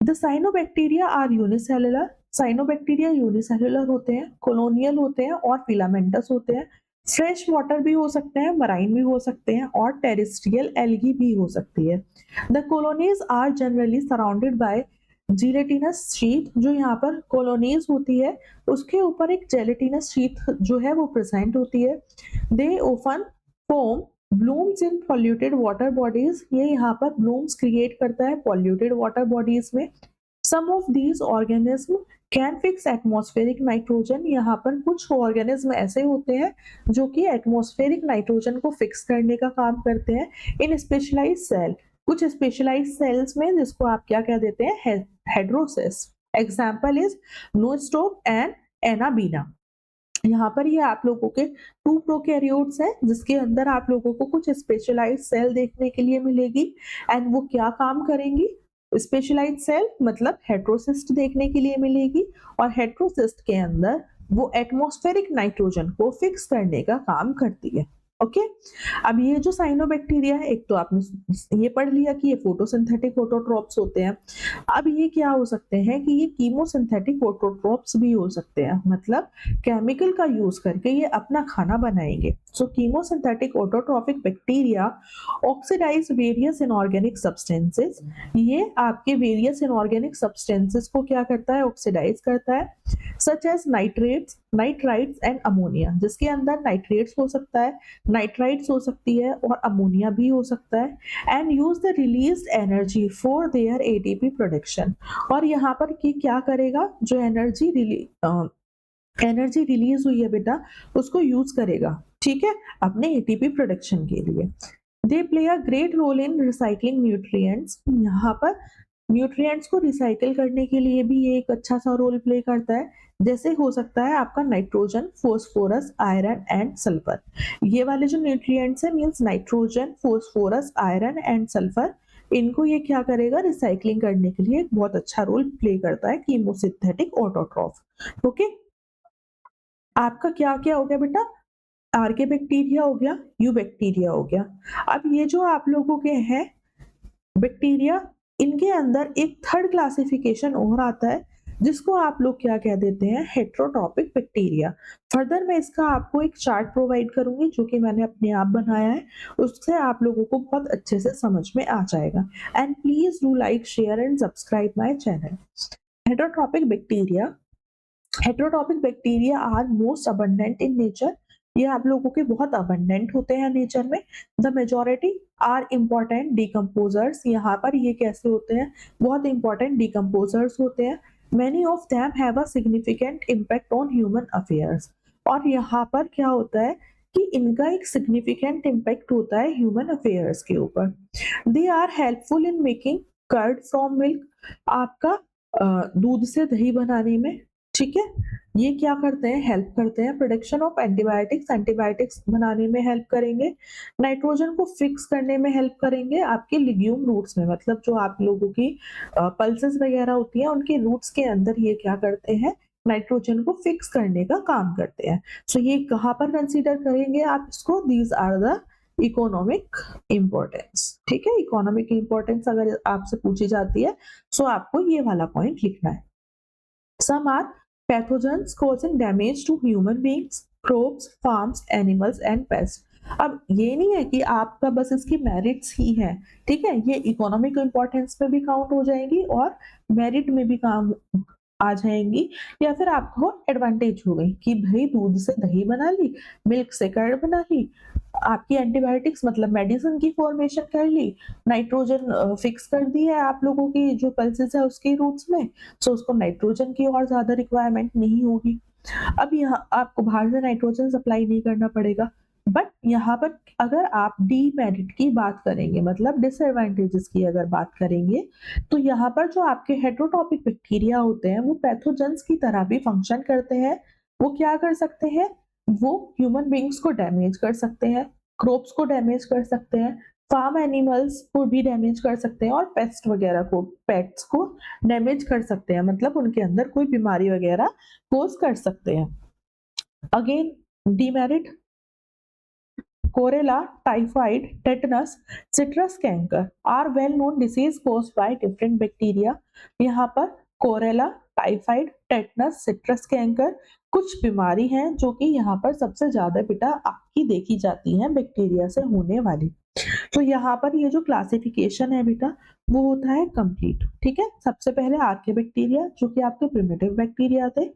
The cyanobacteria are unicellular. Cyanobacteria unicellular होते हैं, कॉलोनियल होते हैं और फिलामेंटस होते हैं। फ्रेश वाटर भी हो सकते हैं, मराइन भी हो सकते हैं, और टेरेस्ट्रियल एल्गी भी हो सकती है। The colonies are generally surrounded by gelatinous sheet. जो यहाँ पर कॉलोनीज होती है उसके ऊपर एक जेलेटिनस शीट जो है वो प्रेजेंट होती है। They often form blooms in polluted water bodies. ये यहाँ पर ब्लूम्स क्रिएट करता है पॉल्यूटेड वाटर बॉडीज में। Some of these organism can fix atmospheric nitrogen. यहाँ पर कुछ ऑर्गेनिज्म ऐसे होते हैं जो कि एटमॉस्फेरिक नाइट्रोजन को फिक्स करने का काम करते हैं इन स्पेशलाइज्ड सेल, कुछ स्पेशलाइज्ड सेल्स में, जिसको आप क्या कह देते हैं? हेड्रोसिस। Example is Nostoc and Anabaena. यहाँ पर ये आप लोगों के 2 प्रोकैरियोट्स हैं जिसके अंदर आप लोगों को कुछ स्पेशलाइज्ड सेल देखने के लिए मिलेगी, एंड वो क्या काम करेंगी? स्पेशलाइज्ड सेल मतलब हेट्रोसिस्ट देखने के लिए मिलेगी, और हेट्रोसिस्ट के अंदर वो एटमॉस्फेरिक नाइट्रोजन को फिक्स करने का काम करती है। ओके, अब ये जो साइनोबैक्टीरिया है, एक तो आपने ये पढ़ लिया कि ये फोटोसिंथेटिक ऑटोट्रॉप्स होते हैं। अब ये क्या हो सकते हैं कि ये कीमोसिंथेटिक ऑटोट्रॉप्स भी हो सकते हैं, मतलब केमिकल का यूज करके ये अपना खाना बनाएंगे। So chemosynthetic autotrophic bacteria oxidize various inorganic substances. ये आपके वेरियस इनऑर्गेनिक सब्सटेंसेस को क्या करता है? ऑक्सीडाइज करता है, such as nitrates, nitrites and ammonia, जिसके अंदर नाइट्रेट्स हो सकता है, नाइट्राइट्स हो सकती है, और अमोनिया भी हो सकता है, and use the released energy for their ATP production. और यहाँ पर की क्या करेगा? जो एनर्जी रिलीज हुई है बेटा उसको यूज करेगा, ठीक है, अपने एटीपी प्रोडक्शन के लिए। They play a great role in recycling nutrients. यहाँ पर न्यूट्रिएंट्स को रिसाइकिल करने के लिए भी ये एक अच्छा सा रोल प्ले करता है, जैसे हो सकता है आपका nitrogen, phosphorus, iron and sulphur. ये वाले जो न्यूट्रिएंट्स है means nitrogen, phosphorus, iron and sulphur, इनको ये क्या करेगा? रिसाइकलिंग करने के लिए एक बहुत अच्छा रोल प्ले करता है कीमोसिंथेटिक ऑटोट्रॉफ। ओके, आपका क्या क्या हो गया बेटा? आर्के बैक्टीरिया हो गया, यू बैक्टीरिया हो गया। अब ये जो आप लोगों के हैं बैक्टीरिया, इनके अंदर एक थर्ड क्लासिफिकेशन और आता है जिसको आप लोग क्या कह देते हैं, हेट्रोट्रॉपिक बैक्टीरिया। फर्दर मैं इसका आपको एक चार्ट प्रोवाइड करूंगी जो कि मैंने अपने आप बनाया है, उससे आप लोगों को बहुत अच्छे से समझ में आ जाएगा। And please do like, share and subscribe my channel. Heterotrophic bacteria, heterotrophic bacteria are most abundant in nature. ये आप लोगों के बहुत अबंडेंट होते हैं नेचर में। The majority are important decomposers. यहाँ पर ये कैसे होते हैं, बहुत इंपॉर्टेंट डिकम्पोजर्स होते हैं। Many of them have a significant impact on human affairs. और यहाँ पर क्या होता है कि इनका एक सिग्निफिकेंट इम्पैक्ट होता है ह्यूमन अफेयर्स के ऊपर। They are helpful in making curd from milk. आपका दूध से दही बनाने में, ठीक है, ये क्या करते हैं, हेल्प करते हैं। प्रोडक्शन ऑफ एंटीबायोटिक्स, एंटीबायोटिक्स बनाने में हेल्प करेंगे। नाइट्रोजन को फिक्स करने में हेल्प करेंगे आपके लिग्यूम रूट्स में, मतलब जो आप लोगों की पल्सेस वगैरह होती हैं उनके रूट्स के अंदर ये क्या करते हैं, नाइट्रोजन को फिक्स करने का काम करते हैं। सो ये कहाँ पर कंसीडर करेंगे आप इसको, these are the economic importance. ठीक है, इकोनॉमिक इंपॉर्टेंस अगर आपसे पूछी जाती है सो आपको ये वाला पॉइंट लिखना है। Some are pathogens causing damage to human beings, crops, farms, animals and pests. अब ये नहीं है कि आपका बस इसकी मेरिट्स ही है, ठीक है, ये इकोनॉमिक इंपॉर्टेंस पे भी काउंट हो जाएंगी और मेरिट में भी काम आ जाएंगी। या फिर आपको एडवांटेज हो गई कि भाई दूध से दही बना ली, मिल्क से कर्ड बना ली, आपकी एंटीबायोटिक्स मतलब मेडिसिन की फॉर्मेशन कर ली, नाइट्रोजन फिक्स कर दी है आप लोगों की जो पल्सेस है उसके रूट्स में, सो उसको नाइट्रोजन की और ज्यादा रिक्वायरमेंट नहीं होगी। अब यहाँ आपको बाहर से नाइट्रोजन सप्लाई नहीं करना पड़ेगा। बट यहाँ पर अगर आप डीमेरिट की बात करेंगे, मतलब डिसएडवांटेजेस की अगर बात करेंगे, तो यहाँ पर जो आपके हेट्रोटॉपिक बैक्टीरिया होते हैं वो पैथोजेंस की तरह भी फंक्शन करते हैं। वो क्या कर सकते हैं, वो ह्यूमन बींग्स को डैमेज कर सकते हैं, क्रॉप्स को डैमेज कर सकते हैं, फार्म एनिमल्स को भी डैमेज कर सकते हैं और पेस्ट वगैरह को, पेट्स को डैमेज कर सकते हैं, मतलब उनके अंदर कोई बीमारी वगैरह कोज कर सकते हैं। Again demerit, cholera, typhoid, tetanus, citrus canker are well known diseases caused by different bacteria. यहाँ पर कोरेला, टाइफाइड, टेटनस, सिट्रस कैंकर कुछ बीमारी हैं जो कि यहाँ पर सबसे ज्यादा बेटा आपकी देखी जाती हैं बैक्टीरिया से होने वाली। तो यहाँ पर ये जो क्लासिफिकेशन है बेटा वो होता है कंप्लीट। ठीक है, सबसे पहले आर्के बैक्टीरिया जो कि आपके प्रिमिटिव बैक्टीरिया थे,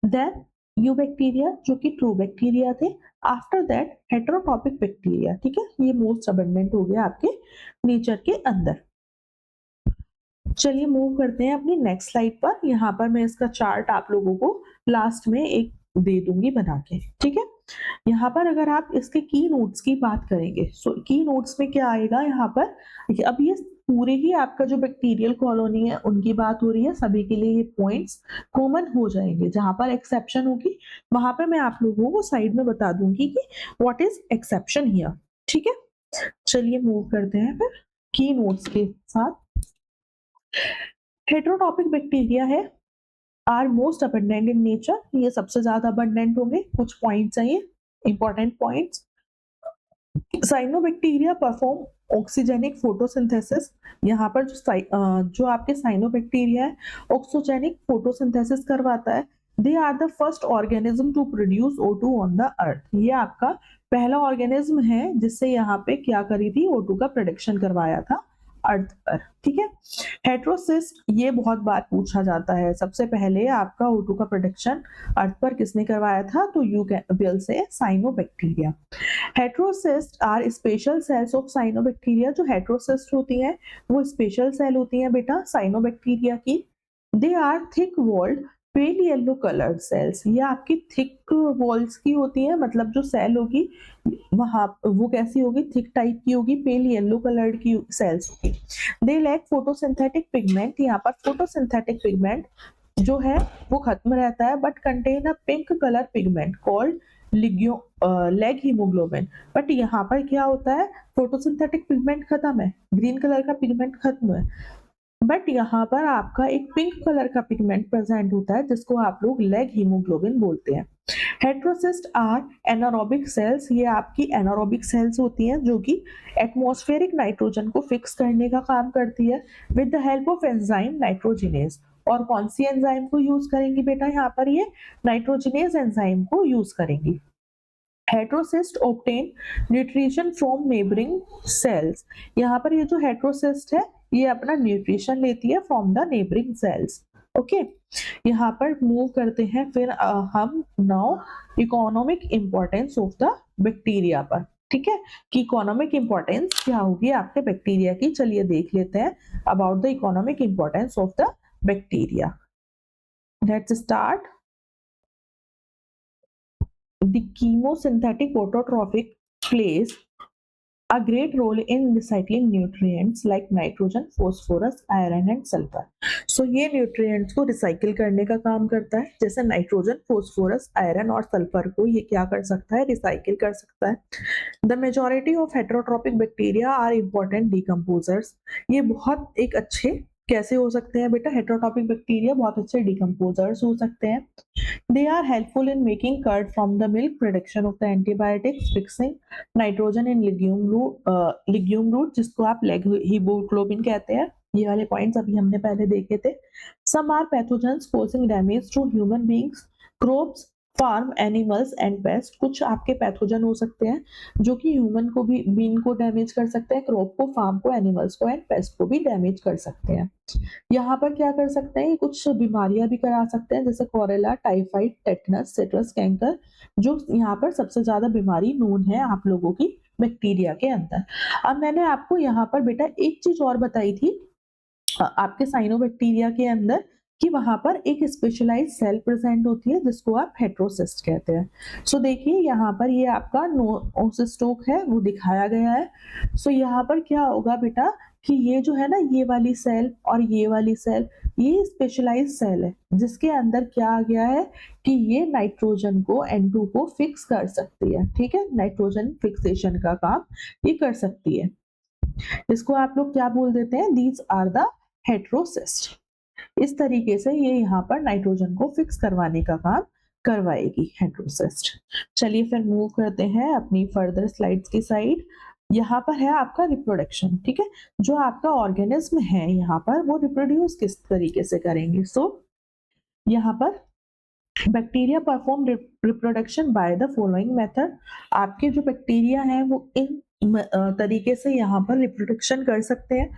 देन यू बैक्टीरिया जो कि ट्रू बैक्टीरिया थे, आफ्टर दैट हेट्रोटॉपिक बैक्टीरिया। ठीक है, ये मोस्ट अबंडेंट हो गया आपके नेचर के अंदर। चलिए मूव करते हैं अपनी नेक्स्ट स्लाइड पर। यहाँ पर मैं इसका चार्ट आप लोगों को लास्ट में एक दे दूंगी बना के। ठीक है, यहाँ पर अगर आप इसके की नोट्स की बात करेंगे, सो की नोट्स में क्या आएगा यहाँ पर, अब ये पूरे ही आपका जो बैक्टीरियल कॉलोनी है उनकी बात हो रही है, सभी के लिए ये पॉइंट्स कॉमन हो जाएंगे। जहां पर एक्सेप्शन होगी वहां पर मैं आप लोगों को साइड में बता दूंगी कि व्हाट इज एक्सेप्शन हियर। ठीक है, चलिए मूव करते हैं फिर की नोट्स के साथ। हेट्रोटॉपिक बैक्टीरिया है, are most abundant in nature, ये सबसे ज्यादा अबंडेंट होंगे। कुछ पॉइंट्स हैं ये important points. Cyanobacteria perform oxygenic photosynthesis. यहाँ पर जो आपके साइनोबैक्टीरिया है ऑक्सीजेनिक फोटोसिंथेसिस करवाता है। They are the first organism to produce O2 on the earth. ये आपका पहला ऑर्गेनिज्म है जिससे यहाँ पे क्या करी थी, O2 का प्रोडक्शन करवाया था अर्थ पर। ठीक है, हेट्रोसिस्ट, ये बहुत बार पूछा जाता है, सबसे पहले आपका O2 का प्रोडक्शन अर्थ पर किसने करवाया था, तो you will say cyanobacteria. Heterocyst are special cells of cyanobacteria. जो हेट्रोसिस्ट होती हैं वो स्पेशल सेल होती हैं बेटा साइनोबैक्टीरिया की। They are thick walled pale yellow coloured cells. ये आपकी थिक वॉल्स की होती है, मतलब जो सेल होगी वहां वो कैसी होगी, थिक टाइप की होगी, पेल येलो कलर्ड की सेल्स होगी। They lack photosynthetic pigment. यहाँ पर फोटोसिंथेटिक पिगमेंट जो है वो खत्म रहता है, but contain a pink colour pigment called leg haemoglobin. But यहाँ पर क्या होता है, फोटोसिंथेटिक पिगमेंट खत्म है, ग्रीन कलर का पिगमेंट खत्म है, बट यहाँ पर आपका एक पिंक कलर का पिगमेंट प्रेजेंट होता है जिसको आप लोग लेग हीमोग्लोबिन बोलते हैं। Heterocyst are anaerobic cells. ये आपकी एनारोबिक सेल्स होती हैं जो कि एटमॉस्फेरिक नाइट्रोजन को फिक्स करने का काम करती है with the help of enzyme nitrogenase. और कौन सी एंजाइम को यूज करेंगी बेटा, यहाँ पर ये नाइट्रोजनेज एंजाइम को यूज करेंगी। Heterocyst obtain nutrition from neighbouring cells, यहाँ पर ये जो हेट्रोसिस्ट है ये अपना न्यूट्रिशन लेती है from the neighbouring cells. Okay, यहाँ पर मूव करते हैं फिर हम now economic importance of the bacteria पर। ठीक है, कि इकोनॉमिक इंपॉर्टेंस क्या होगी आपके बैक्टीरिया की, चलिए देख लेते हैं about the economic importance of the bacteria. Let's start. The chemosynthetic autotrophic plays a great role in recycling nutrients like nitrogen, phosphorus, iron and sulfur. So ये nutrients को recycle करने का काम करता है, जैसे नाइट्रोजन, फोस्फोरस, आयरन और सल्फर को ये क्या कर सकता है, रिसाइकिल कर सकता है। The majority of heterotrophic bacteria are important decomposers. ये बहुत एक अच्छे कैसे हो सकते हैं बेटा, हेटेरोटॉपिक बैक्टीरिया बहुत अच्छे डिकम्पोजर्स हो सकते हैं। They are helpful in making curd from the milk, production of the antibiotics, fixing nitrogen in legume root जिसको आप लेग हीमोग्लोबिन कहते हैं। ये वाले पॉइंट्स अभी हमने पहले देखे थे। Some are pathogens causing damage to human beings, crops, farm animals and pest. कुछ आपके पैथोजन हो सकते हैं जो कि ह्यूमन को भी, बीन को डैमेज कर सकते हैं, क्रॉप को, फार्म को, एनिमल्स को एंड पेस्ट को भी डैमेज कर सकते हैं। यहाँ पर क्या कर सकते हैं, कुछ बीमारियां भी करा सकते हैं जैसे कोरेला, टाइफाइड, टेटनस, सिट्रस कैंकर, जो यहाँ पर सबसे ज्यादा बीमारी नोन है आप लोगों की बैक्टीरिया के अंदर। अब मैंने आपको यहाँ पर बेटा एक चीज और बताई थी आपके साइनोबैक्टीरिया के अंदर, कि वहां पर एक स्पेशलाइज सेल प्रेजेंट होती है जिसको आप हेट्रोसिस्ट कहते हैं। सो देखिए यहाँ पर ये आपका नोसिस्टोक है वो दिखाया गया है। सो यहाँ पर क्या होगा बेटा कि ये जो है ना, ये वाली सेल और ये वाली सेल, ये स्पेशलाइज सेल है जिसके अंदर क्या आ गया है कि ये नाइट्रोजन को N2 को फिक्स कर सकती है। ठीक है, नाइट्रोजन फिक्सेशन का काम ये कर सकती है। इसको आप लोग क्या बोल देते हैं, दीज आर द हेट्रोसिस्ट। इस तरीके से ये यहाँ पर नाइट्रोजन को फिक्स करवाने का काम करवाएगी हेट्रोसिस्ट। चलिए फिर मूव करते हैं अपनी फर्दर स्लाइड्स की साइड। यहाँ पर है आपका रिप्रोडक्शन। ठीक है, जो आपका ऑर्गेनिज्म है यहाँ पर वो रिप्रोड्यूस किस तरीके से करेंगे। सो यहाँ पर bacteria perform reproduction by the following method. आपके जो बैक्टीरिया हैं वो इन तरीके से यहाँ पर रिप्रोडक्शन कर सकते हैं।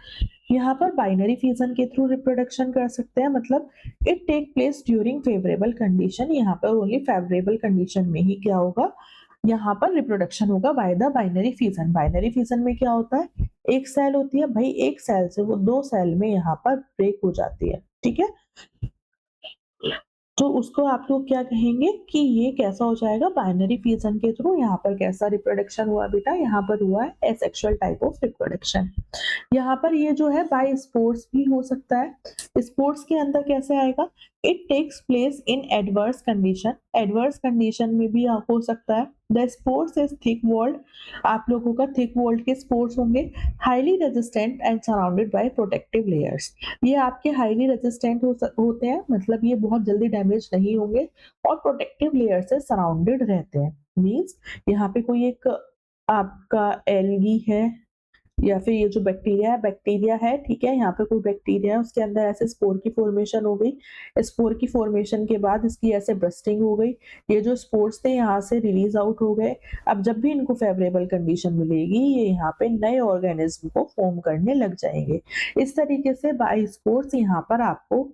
यहाँ पर बाइनरी फ्यूजन के थ्रू रिप्रोडक्शन कर सकते हैं, मतलब it take place during favourable condition. यहाँ पर ओनली फेवरेबल कंडीशन में ही क्या होगा, यहाँ पर रिप्रोडक्शन होगा by the binary fusion. Binary fusion में क्या होता है, एक सेल होती है भाई, एक सेल से वो दो सेल में यहाँ पर ब्रेक हो जाती है। ठीक है, तो उसको आप लोग क्या कहेंगे कि ये कैसा हो जाएगा, बाइनरी फ्यूजन के थ्रू। यहाँ पर कैसा रिप्रोडक्शन हुआ बेटा, यहाँ पर हुआ है एसेक्सुअल टाइप ऑफ रिप्रोडक्शन। यहाँ पर ये जो है बाय स्पोर्स भी हो सकता है। स्पोर्स के अंदर कैसे आएगा, it takes place in adverse condition. Adverse condition में भी हो सकता है। The spores is thick walled, आप लोगों का थिक वॉल्ड के स्पोर्स होंगे। Highly resistant and surrounded by protective layers, ये आपके हाईली रेजिस्टेंट होते हैं, मतलब ये बहुत जल्दी डैमेज नहीं होंगे और प्रोटेक्टिव लेयर से सराउंडेड रहते हैं। मींस यहाँ पे कोई एक आपका एल्गी है या फिर ये जो बैक्टीरिया है, ठीक है, यहाँ पे कोई बैक्टीरिया है, उसके अंदर ऐसे स्पोर की फॉर्मेशन हो गई। स्पोर की फॉर्मेशन के बाद इसकी ऐसे ब्रस्टिंग हो गई, ये जो स्पोर्स थे यहाँ से रिलीज आउट हो गए। अब जब भी इनको फेवरेबल कंडीशन मिलेगी ये यहाँ पे नए ऑर्गेनिज्म को फॉर्म करने लग जाएंगे। इस तरीके से बाय स्पोर्स यहाँ पर आपको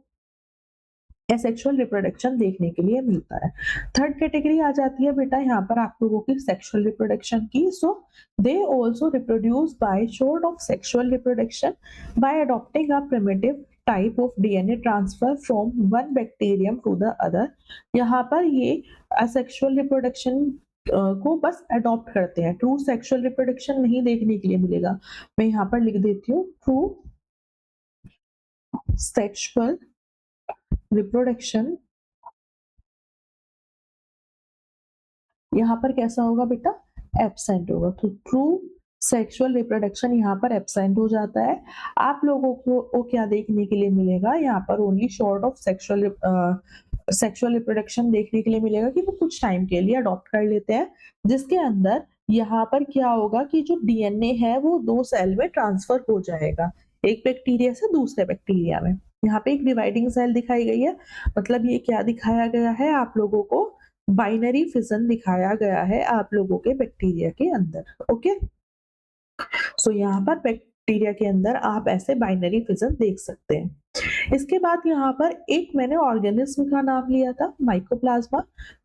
सेक्सुअल रिप्रोडक्शन देखने के लिए मिलता है। थर्ड कैटेगरी आ जाती है बेटा यहाँ पर आप लोगों की सेक्सुअल रिप्रोडक्शन की। So they also reproduce by sort of sexual reproduction by adopting a primitive type of DNA transfer from one bacterium to the other. यहाँ पर ये असेक्सुअल रिप्रोडक्शन को बस अडॉप्ट करते हैं, ट्रू सेक्सुअल रिप्रोडक्शन नहीं देखने के लिए मिलेगा। मैं यहाँ पर लिख देती हूँ, ट्रू सेक्सुअल रिप्रोडक्शन यहाँ पर कैसा होगा बेटा, एब्सेंट होगा। तो ट्रू सेक्सुअल रिप्रोडक्शन यहाँ पर एब्सेंट हो जाता है। आप लोगों को क्या देखने के लिए मिलेगा, यहाँ पर only short of sexual reproduction देखने के लिए मिलेगा कि वो कुछ टाइम के लिए अडॉप्ट कर लेते हैं, जिसके अंदर यहाँ पर क्या होगा कि जो डीएनए है वो दो सेल में ट्रांसफर हो जाएगा, एक बैक्टीरिया से दूसरे बैक्टीरिया में। यहाँ पे एक डिवाइडिंग सेल दिखाई गई है, मतलब ये क्या दिखाया गया है आप लोगों को, बाइनरी फिजन दिखाया गया है आप लोगों के बैक्टीरिया के अंदर। ओके, सो यहाँ पर बैक्टीरिया के अंदर आप ऐसे बाइनरी फिजन देख सकते हैं। इसके बाद यहाँ पर एक मैंने ऑर्गेनिज्म का नाम लिया था माइकोप्लाज्मा,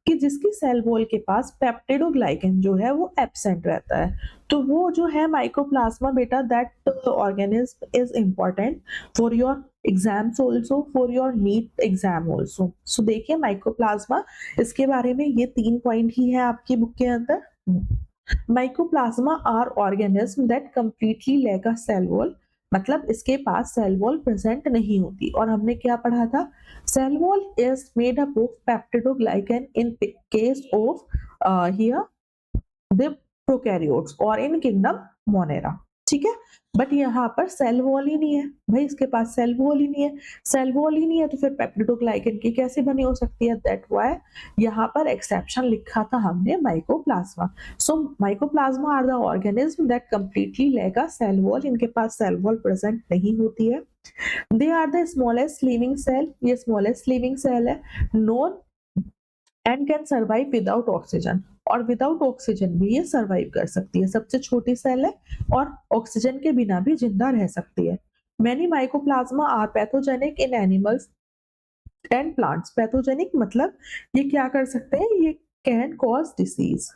कि जिसकी सेल वॉल के पास पेप्टिडोग्लाइकन जो है वो एब्सेंट रहता है। तो वो जो है माइकोप्लाज्मा बेटा, that organism is important for your exams also, for your NEET exam also. So देखिए माइकोप्लाज्मा, इसके बारे में ये 3 पॉइंट ही है आपकी बुक के अंदर। Mycoplasma are organism that completely lack a cell wall, मतलब इसके पास सेल वॉल प्रेजेंट नहीं होती। और हमने क्या पढ़ा था, cell wall is made up of peptidoglycan in case of here the prokaryotes और इन किंगडम मोनेरा। ठीक है, बट यहाँ पर सेल वॉल ही नहीं है भाई, इसके पास सेल वॉल ही नहीं है, सेल वॉल ही नहीं है तो फिर पेप्टिडोग्लाइकन की कैसे बनी हो सकती है, दैट व्हाई यहाँ पर एक्सेप्शन लिखा था हमने mycoplasma. So mycoplasma are the organism that completely lack a cell wall, इनके पास सेल वॉल प्रेजेंट नहीं होती है। They are the smallest living cell, ये स्मॉलेस्ट लिविंग सेल है, known and can survive without oxygen, और विदाउट ऑक्सीजन भी ये सर्वाइव कर सकती है, सबसे छोटी सेल है और ऑक्सीजन के बिना भी जिंदा रह सकती है। Many mycoplasma are pathogenic in animals and plants, pathogenic मतलब ये क्या कर सकते हैं, ये can cause disease,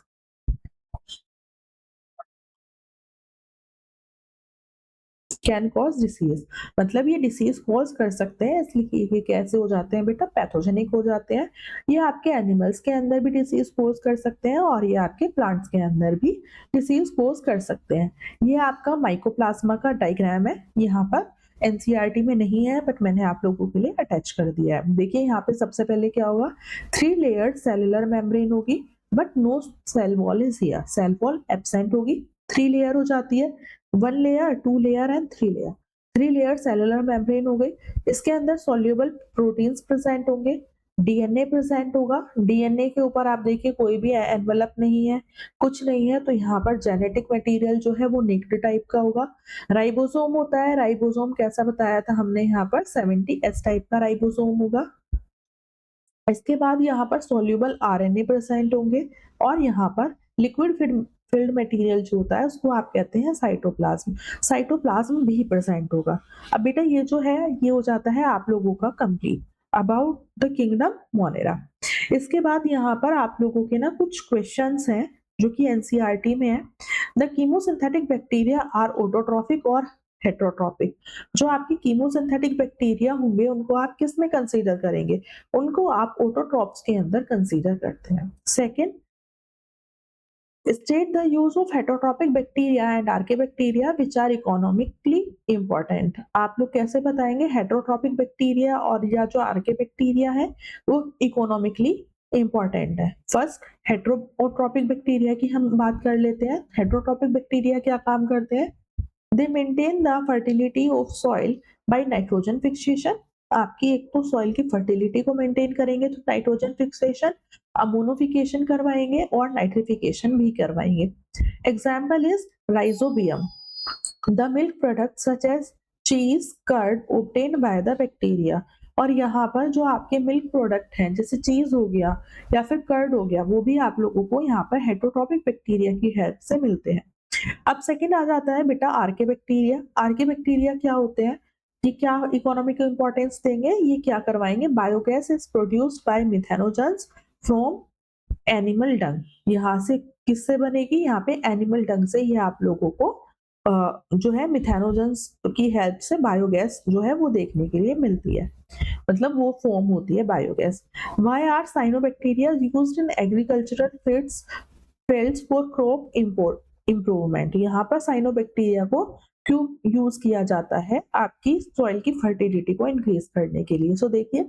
can cause disease, मतलब ये डिसीज कॉज कर सकते हैं, इसलिए ये कैसे हो जाते हैं बेटा, पैथोजेनिक हो जाते हैं। ये आपके एनिमल्स के अंदर भी डिसीज कॉज कर सकते हैं और ये आपके प्लांट्स के अंदर भी डिसीज कॉज कर सकते हैं। ये आपका माइकोप्लाज्मा का डायग्राम है, यहाँ पर एनसीईआरटी में नहीं है बट मैंने आप लोगों के लिए अटैच कर दिया है। देखिए यहाँ पे सबसे पहले क्या होगा, 3 लेयर्ड सेलुलर मेम्ब्रेन होगी but no cell wall is here, cell wall absent होगी, 3 लेयर हो जाती है, 1 layer, 2 layer and 3 layer. 3 layer cellular membrane हो गई, इसके अंदर सॉल्युबल प्रोटीन्स प्रेजेंट होंगे, डीएनए प्रेजेंट होगा, डीएनए के ऊपर आप देखिए कोई भी एनवेलप नहीं है, कुछ नहीं है, तो यहाँ पर जेनेटिक मटेरियल जो है वो नेक्ड टाइप का होगा। राइबोसोम होता है, राइबोसोम कैसा बताया था हमने, यहाँ पर 70S टाइप का राइबोसोम होगा। इसके बाद यहाँ पर सॉल्युबल आरएनए प्रेजेंट होंगे और यहाँ पर लिक्विड फिल्ड मटेरियल जो होता है उसको आप कहते हैं साइटोप्लाज्म, साइटोप्लाज्म भी प्रेजेंट होगा। अब बेटा ये जो है ये हो जाता है आप लोगों का complete about the kingdom Monera. इसके बाद यहाँ पर आप लोगों के ना कुछ क्वेश्चंस हैं जो कि एनसीईआरटी में है। The chemosynthetic bacteria are autotrophic और हेटरोट्रॉपिक, जो आपकी कीमोसिंथेटिक बैक्टीरिया होंगे उनको आप किस में कंसीडर करेंगे, उनको आप ऑटोट्रॉप्स के अंदर कंसीडर करते हैं। Second, state the use of heterotropic bacteria and archaebacteria which are economically important। आप लोग कैसे बताएंगे हेटेरोट्रॉपिक बैक्टीरिया और या जो आर्केबैक्टीरिया है वो इकोनॉमिकली इंपॉर्टेंट है। फर्स्ट हेटेरोट्रॉपिक बैक्टीरिया की हम बात कर लेते हैं। हेटेरोट्रॉपिक बैक्टीरिया क्या काम करते हैं, दे maintain the fertility of soil by nitrogen fixation, आपकी एक तो सॉइल की फर्टिलिटी को मेंटेन करेंगे तो नाइट्रोजन फिक्सेशन, अमोनोफिकेशन करवाएंगे और नाइट्रिफिकेशन भी करवाएंगे। Example is rhizobium, the milk product such as cheese curd obtained by the bacteria, और यहाँ पर जो आपके मिल्क प्रोडक्ट हैं जैसे चीज हो गया या फिर कर्ड हो गया वो भी आप लोगों को यहाँ पर हेटेरोट्रॉपिक बैक्टीरिया की हेल्प से मिलते हैं। अब सेकंड आ जाता है बेटा आर्के बैक्टीरिया। आर्के बैक्टीरिया क्या होते हैं, ये क्या इकोनॉमिकल इंपॉर्टेंस देंगे, ये क्या करवाएंगे, biogas is produced by methanogens from animal डंग, यहाँ से किससे बनेगी, यहाँ पे एनिमल डंग से ये आप लोगों को जो है मिथेनोजेंस की हेल्प से बायोगैस जो है वो देखने के लिए मिलती है, मतलब वो फॉर्म होती है biogas. Why are cyanobacteria used in agricultural fields for crop improvement, यहाँ पर साइनोबैक्टीरिया को क्यों यूज किया जाता है, आपकी सॉइल की फर्टिलिटी को इंक्रीज करने के लिए। सो देखिए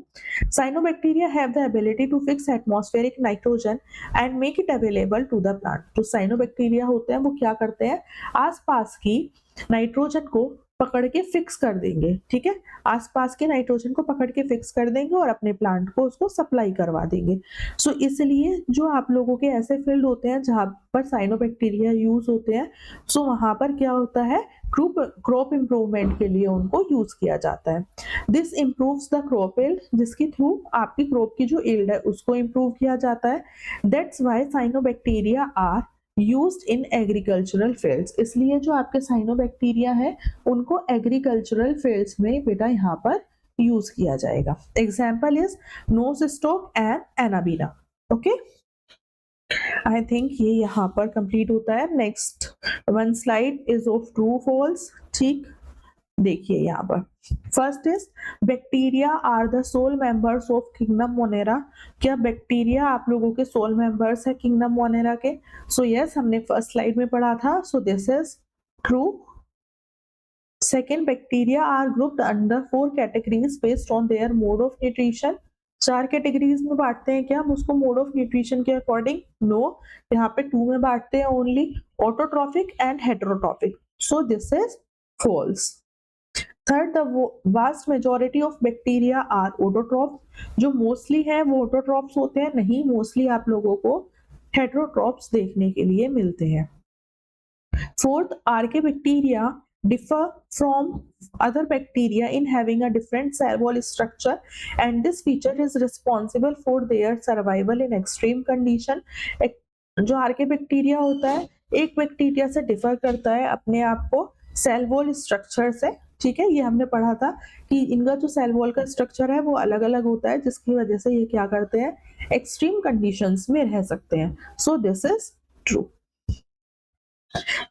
cyanobacteria have the ability to fix atmospheric nitrogen and make it available to the plant. जो साइनोबैक्टीरिया होते हैं वो क्या करते हैं, आसपास की नाइट्रोजन को पकड़ के फिक्स कर देंगे, ठीक है? आसपास के नाइट्रोजन को पकड़ के फिक्स कर देंगे और अपने प्लांट को उसको सप्लाई करवा देंगे। सो इसलिए जो आप लोगों के ऐसे फील्ड होते हैं जहाँ पर साइनोबैक्टीरिया यूज़ होते हैं, सो वहाँ पर क्या होता है, क्रॉप इम्प्रूवमेंट के लिए उनको यूज़ किया जाता है। This improves the crop yield, जिसके थ्रू आपकी क्रॉप की जो यील्ड है उसको इम्प्रूव किया जाता है। That's why cyanobacteria are used in agricultural fields. इसलिए जो आपके साइनोबैक्टीरिया है उनको एग्रीकल्चरल फील्ड्स में बेटा यहाँ पर यूज किया जाएगा। Example is Nostoc and Anabaena. Okay, I think ये यहाँ पर कंप्लीट होता है। Next one slide is of true false. ठीक, देखिए यहाँ पर first is bacteria are the sole members of kingdom Monera. क्या बैक्टीरिया आप लोगों के सोल मेंबर्स है किंगडम मोनेरा के? सो यस, हमने फर्स्ट स्लाइड में पढ़ा था। So this is true. Second, bacteria are grouped under 4 categories based on their mode of nutrition. 4 categories में बांटते हैं क्या हम उसको मोड ऑफ न्यूट्रिशन के अकॉर्डिंग? नो, यहाँ पे 2 में बांटते हैं only, autotrophic and heterotrophic. So this is false. Third, the vast majority of bacteria are autotrophs. जो मोस्टली है वो ऑटोट्रॉफ्स होते हैं, नहीं मोस्टली आप लोगों को हेटेरोट्रॉफ्स देखने के लिए मिलते हैं। Fourth, archaebacteria differ from other bacteria in having a different cell wall structure, and this feature is responsible for their survival in extreme condition. जो आर्केबैक्टीरिया होता है एक बैक्टीरिया से डिफर करता है अपने आप को सेल वॉल स्ट्रक्चर से, ठीक है? ये हमने पढ़ा था कि इनका जो सेल वॉल का स्ट्रक्चर है वो अलग अलग होता है, जिसकी वजह से ये क्या करते हैं, एक्सट्रीम कंडीशंस में रह सकते हैं। सो this is true.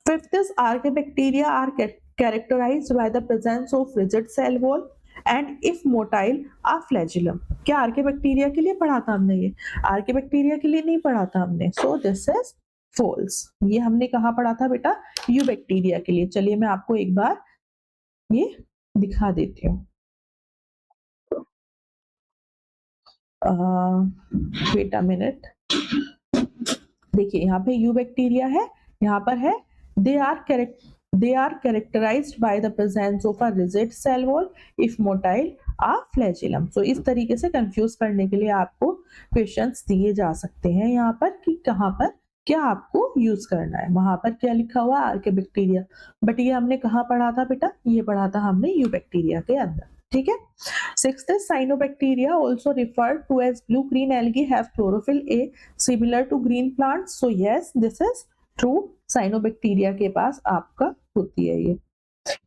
Fifth is archaebacteria are characterized by the presence of rigid cell wall and if motile a flagellum. क्या आर्केबैक्टीरिया के लिए पढ़ा था हमने? ये आर्केबैक्टीरिया के लिए नहीं पढ़ा था हमने। So this is false. ये हमने कहाँ पढ़ा था बेटा? यूबैक्टीरिया के लिए। चलिए मैं आपको एक बार ये दिखा देती हूँ। वेट अ मिनट, देखिए यहाँ पे यूबैक्टीरिया है, यहाँ पर है they are characterized by the presence of a rigid cell wall if motile a flagellum. So इस तरीके से कंफ्यूज करने के लिए आपको क्वेश्चंस दिए जा सकते हैं यहाँ पर कि कहाँ पर क्या आपको यूज करना है। वहां पर क्या लिखा हुआ? आर्केबैक्टीरिया, बट ये हमने कहाँ पढ़ा था बेटा? ये पढ़ा था हमने यूबैक्टीरिया के अंदर, ठीक है? Sixth is cyanobacteria, also referred to as blue-green algae, have chlorophyll A similar to green plants. So yes, this is true. Cyanobacteria के पास आपका होती है ये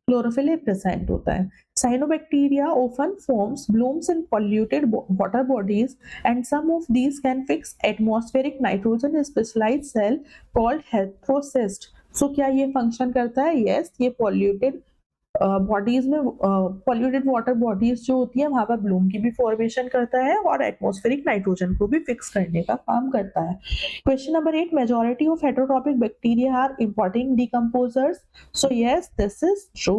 chlorophyll A present होता है। Cyanobacteria often forms blooms in polluted water bodies, and some of these can fix atmospheric nitrogen in specialized cell called heterocyst. So क्या ये function करता है? Yes, ये polluted बॉडीज में पॉल्यूटेड वाटर बॉडीज जो होती है वहां पर ब्लूम की भी फॉर्मेशन करता है और एटमॉस्फेरिक नाइट्रोजन को भी फिक्स करने का काम करता है। Question number 8, majority of heterotrophic bacteria are important decomposers. So yes, this is true.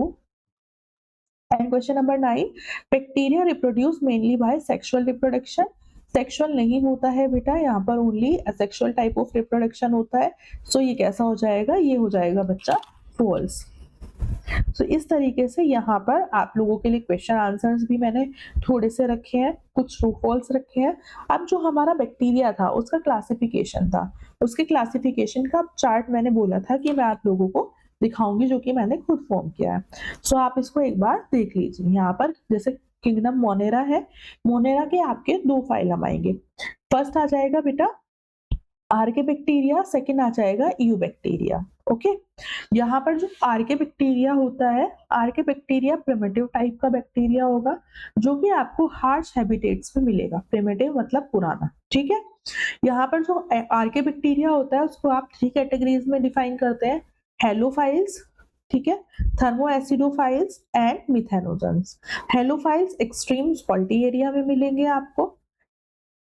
And question number 9, bacteria reproduce mainly by sexual reproduction. Sexual नहीं होता है बेटा, यहाँ पर only asexual type of reproduction होता है। सो ये कैसा हो जाएगा? ये हो जाएगा बच्चा फॉल्स। तो इस तरीके से यहाँ पर आप लोगों के लिए क्वेश्चन आंसर्स भी मैंने थोड़े से रखे हैं, कुछ ट्रू फॉल्स रखे हैं। अब जो हमारा बैक्टीरिया था उसका क्लासिफिकेशन था, उसके क्लासिफिकेशन का चार्ट मैंने बोला था कि मैं आप लोगों को दिखाऊंगी, जो कि मैंने खुद फॉर्म किया है। सो आप इसको एक बार देख लीजिए। यहाँ पर जैसे किंगडम मोनेरा है, मोनेरा के आपके 2 फाइलम आएंगे। फर्स्ट आ जाएगा बेटा आर्केबैक्टीरिया, सेकेंड आ जाएगा यूबैक्टीरिया। ओके, यहाँ पर जो आर्केबैक्टीरिया होता है, आर्केबैक्टीरिया प्रिमिटिव टाइप का बैक्टीरिया होगा जो कि आपको हार्श हैबिटेट्स में मिलेगा। प्रिमिटिव मतलब पुराना, ठीक है? यहाँ पर जो आर्केबैक्टीरिया होता है उसको आप 3 कैटेगरीज में डिफाइन करते हैं, हेलोफाइल्स, ठीक है, thermoacidophiles and methanogens. Halophiles extreme salty area में मिलेंगे आपको।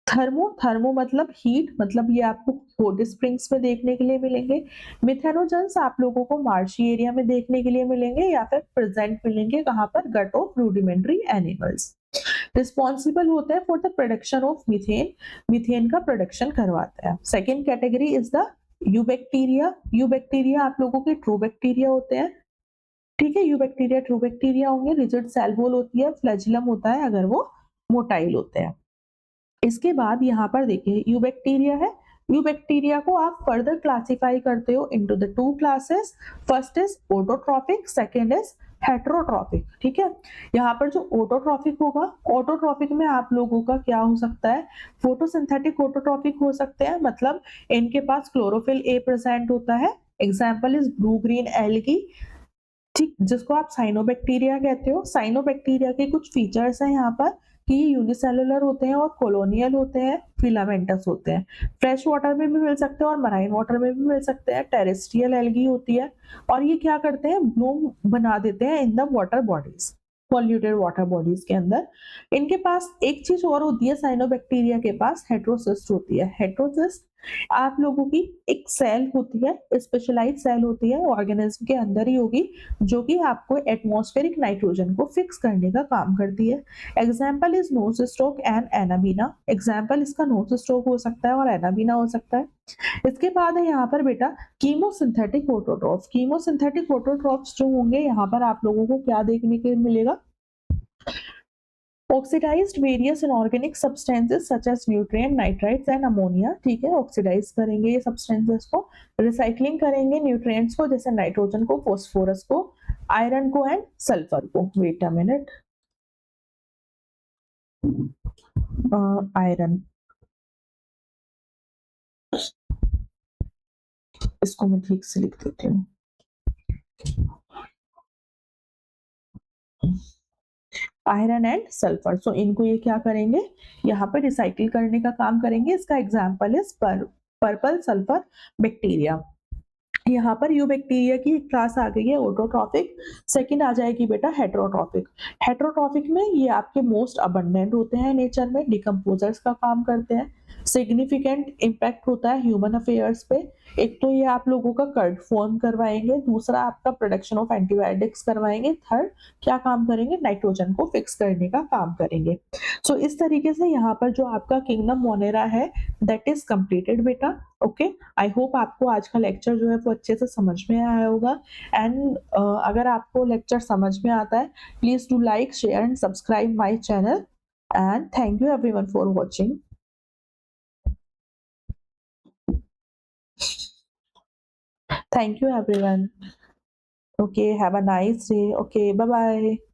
थर्मो मतलब हीट, मतलब ये आपको हॉट स्प्रिंग्स में देखने के लिए मिलेंगे। मिथेनोजेंस आप लोगों को मार्शी एरिया में देखने के लिए मिलेंगे या फिर प्रेजेंट मिलेंगे कहाँ पर? Gut of rudimentary animals. Responsible होते हैं for the production of methane, methane का प्रोडक्शन करवाते हैं। Second category is the eubacteria. Eubacteria आप लोगों के ट्रू बैक्टीरिया होते हैं, ठीक है, यूबैक्टीरिया ट्रू बैक्टीरिया होंगे, रिजिड सेल वॉल होती है, फ्लैजिलम होता है अगर वो मोटाइल होते हैं। इसके बाद यहाँ पर देखिए यूबैक्टीरिया है, यूबैक्टीरिया को आप फर्दर क्लासिफाई करते हो into the two classes. First is autotrophic, second is heterotrophic. ठीक है, यहाँ पर जो ऑटोट्रॉफिक होगा, ऑटोट्रॉफिक में आप लोगों का क्या हो सकता है, फोटोसिंथेटिक ऑटोट्रॉफिक हो सकते हैं, मतलब इनके पास क्लोरोफिल ए प्रेजेंट होता है। Example is blue green algae, ठीक, जिसको आप साइनोबैक्टीरिया कहते हो। साइनोबैक्टीरिया के कुछ फीचर्स हैं यहाँ पर कि ये यूनिसेलुलर होते हैं और कॉलोनियल होते हैं, फिलामेंटस होते हैं। फ्रेश वाटर में भी मिल सकते हैं और मराइन वाटर में भी मिल सकते हैं। टेरेस्ट्रियल एल्गी होती है और ये क्या करते हैं, ब्लूम बना देते हैं in the water bodies, polluted water bodies के अंदर। इनके पास एक चीज और होती है, साइनोबैक्टीरिया के पास हेटेरोसिस्ट होती है। हेटेरोसिस्ट आप लोगों की एक सेल होती है, स्पेशलाइज सेल होती है, ऑर्गेनिज्म के अंदर ही होगी, जो कि आपको एटमॉस्फेरिक नाइट्रोजन को फिक्स करने का काम करती है। Example is Nostoc and Anabaena. Example इसका नोज स्ट्रोक हो सकता है और एनाबीना हो सकता है। इसके बाद है यहाँ पर बेटा कीमोसिंथेटिक ऑटोट्रॉफ्स। कीमोसिंथेटिक ऑटोट्रॉफ्स जो होंगे यहाँ पर आप लोगों को क्या देखने के मिलेगा, oxidised various inorganic substances such as nutrient, nitrites and ammonia. ठीक है, ऑक्सीडाइज करेंगे ये सब्सटेंसेस को, रिसाइकलिंग करेंगे न्यूट्रिएंट्स को, जैसे नाइट्रोजन को, फॉस्फोरस को, आयरन को एंड सल्फर को। वेट अ मिनट, आयरन, इसको मैं ठीक से लिख देती हूँ। आयरन एंड सल्फर, सो इनको ये क्या करेंगे, यहाँ पे रिसाइकिल करने का काम करेंगे। इसका example is purple sulphur bacteria. यहाँ पर यू बैक्टीरिया की एक क्लास आ गई है ऑटोट्रॉफिक, सेकंड आ जाएगी बेटा हेटेरोट्रॉफिक। हेटेरोट्रॉफिक में ये आपके मोस्ट अबंडेंट होते हैं नेचर में, डिकम्पोजर्स का काम करते हैं, सिग्निफिकेंट इम्पैक्ट होता है ह्यूमन अफेयर्स पे। एक तो ये आप लोगों का कर्ड फॉर्म करवाएंगे, दूसरा आपका प्रोडक्शन ऑफ एंटीबायोटिक्स करवाएंगे, थर्ड क्या काम करेंगे, नाइट्रोजन को फिक्स करने का काम करेंगे। सो इस तरीके से यहाँ पर जो आपका किंगडम मोनेरा है दैट इज कंप्लीटेड बेटा। ओके, आई होप आपको आज का लेक्चर जो है वो अच्छे से समझ में आया होगा। एंड अगर आपको लेक्चर समझ में आता है, please do like share and subscribe my channel, and thank you everyone for watching. Thank you everyone. Okay, have a nice day. Okay, bye bye.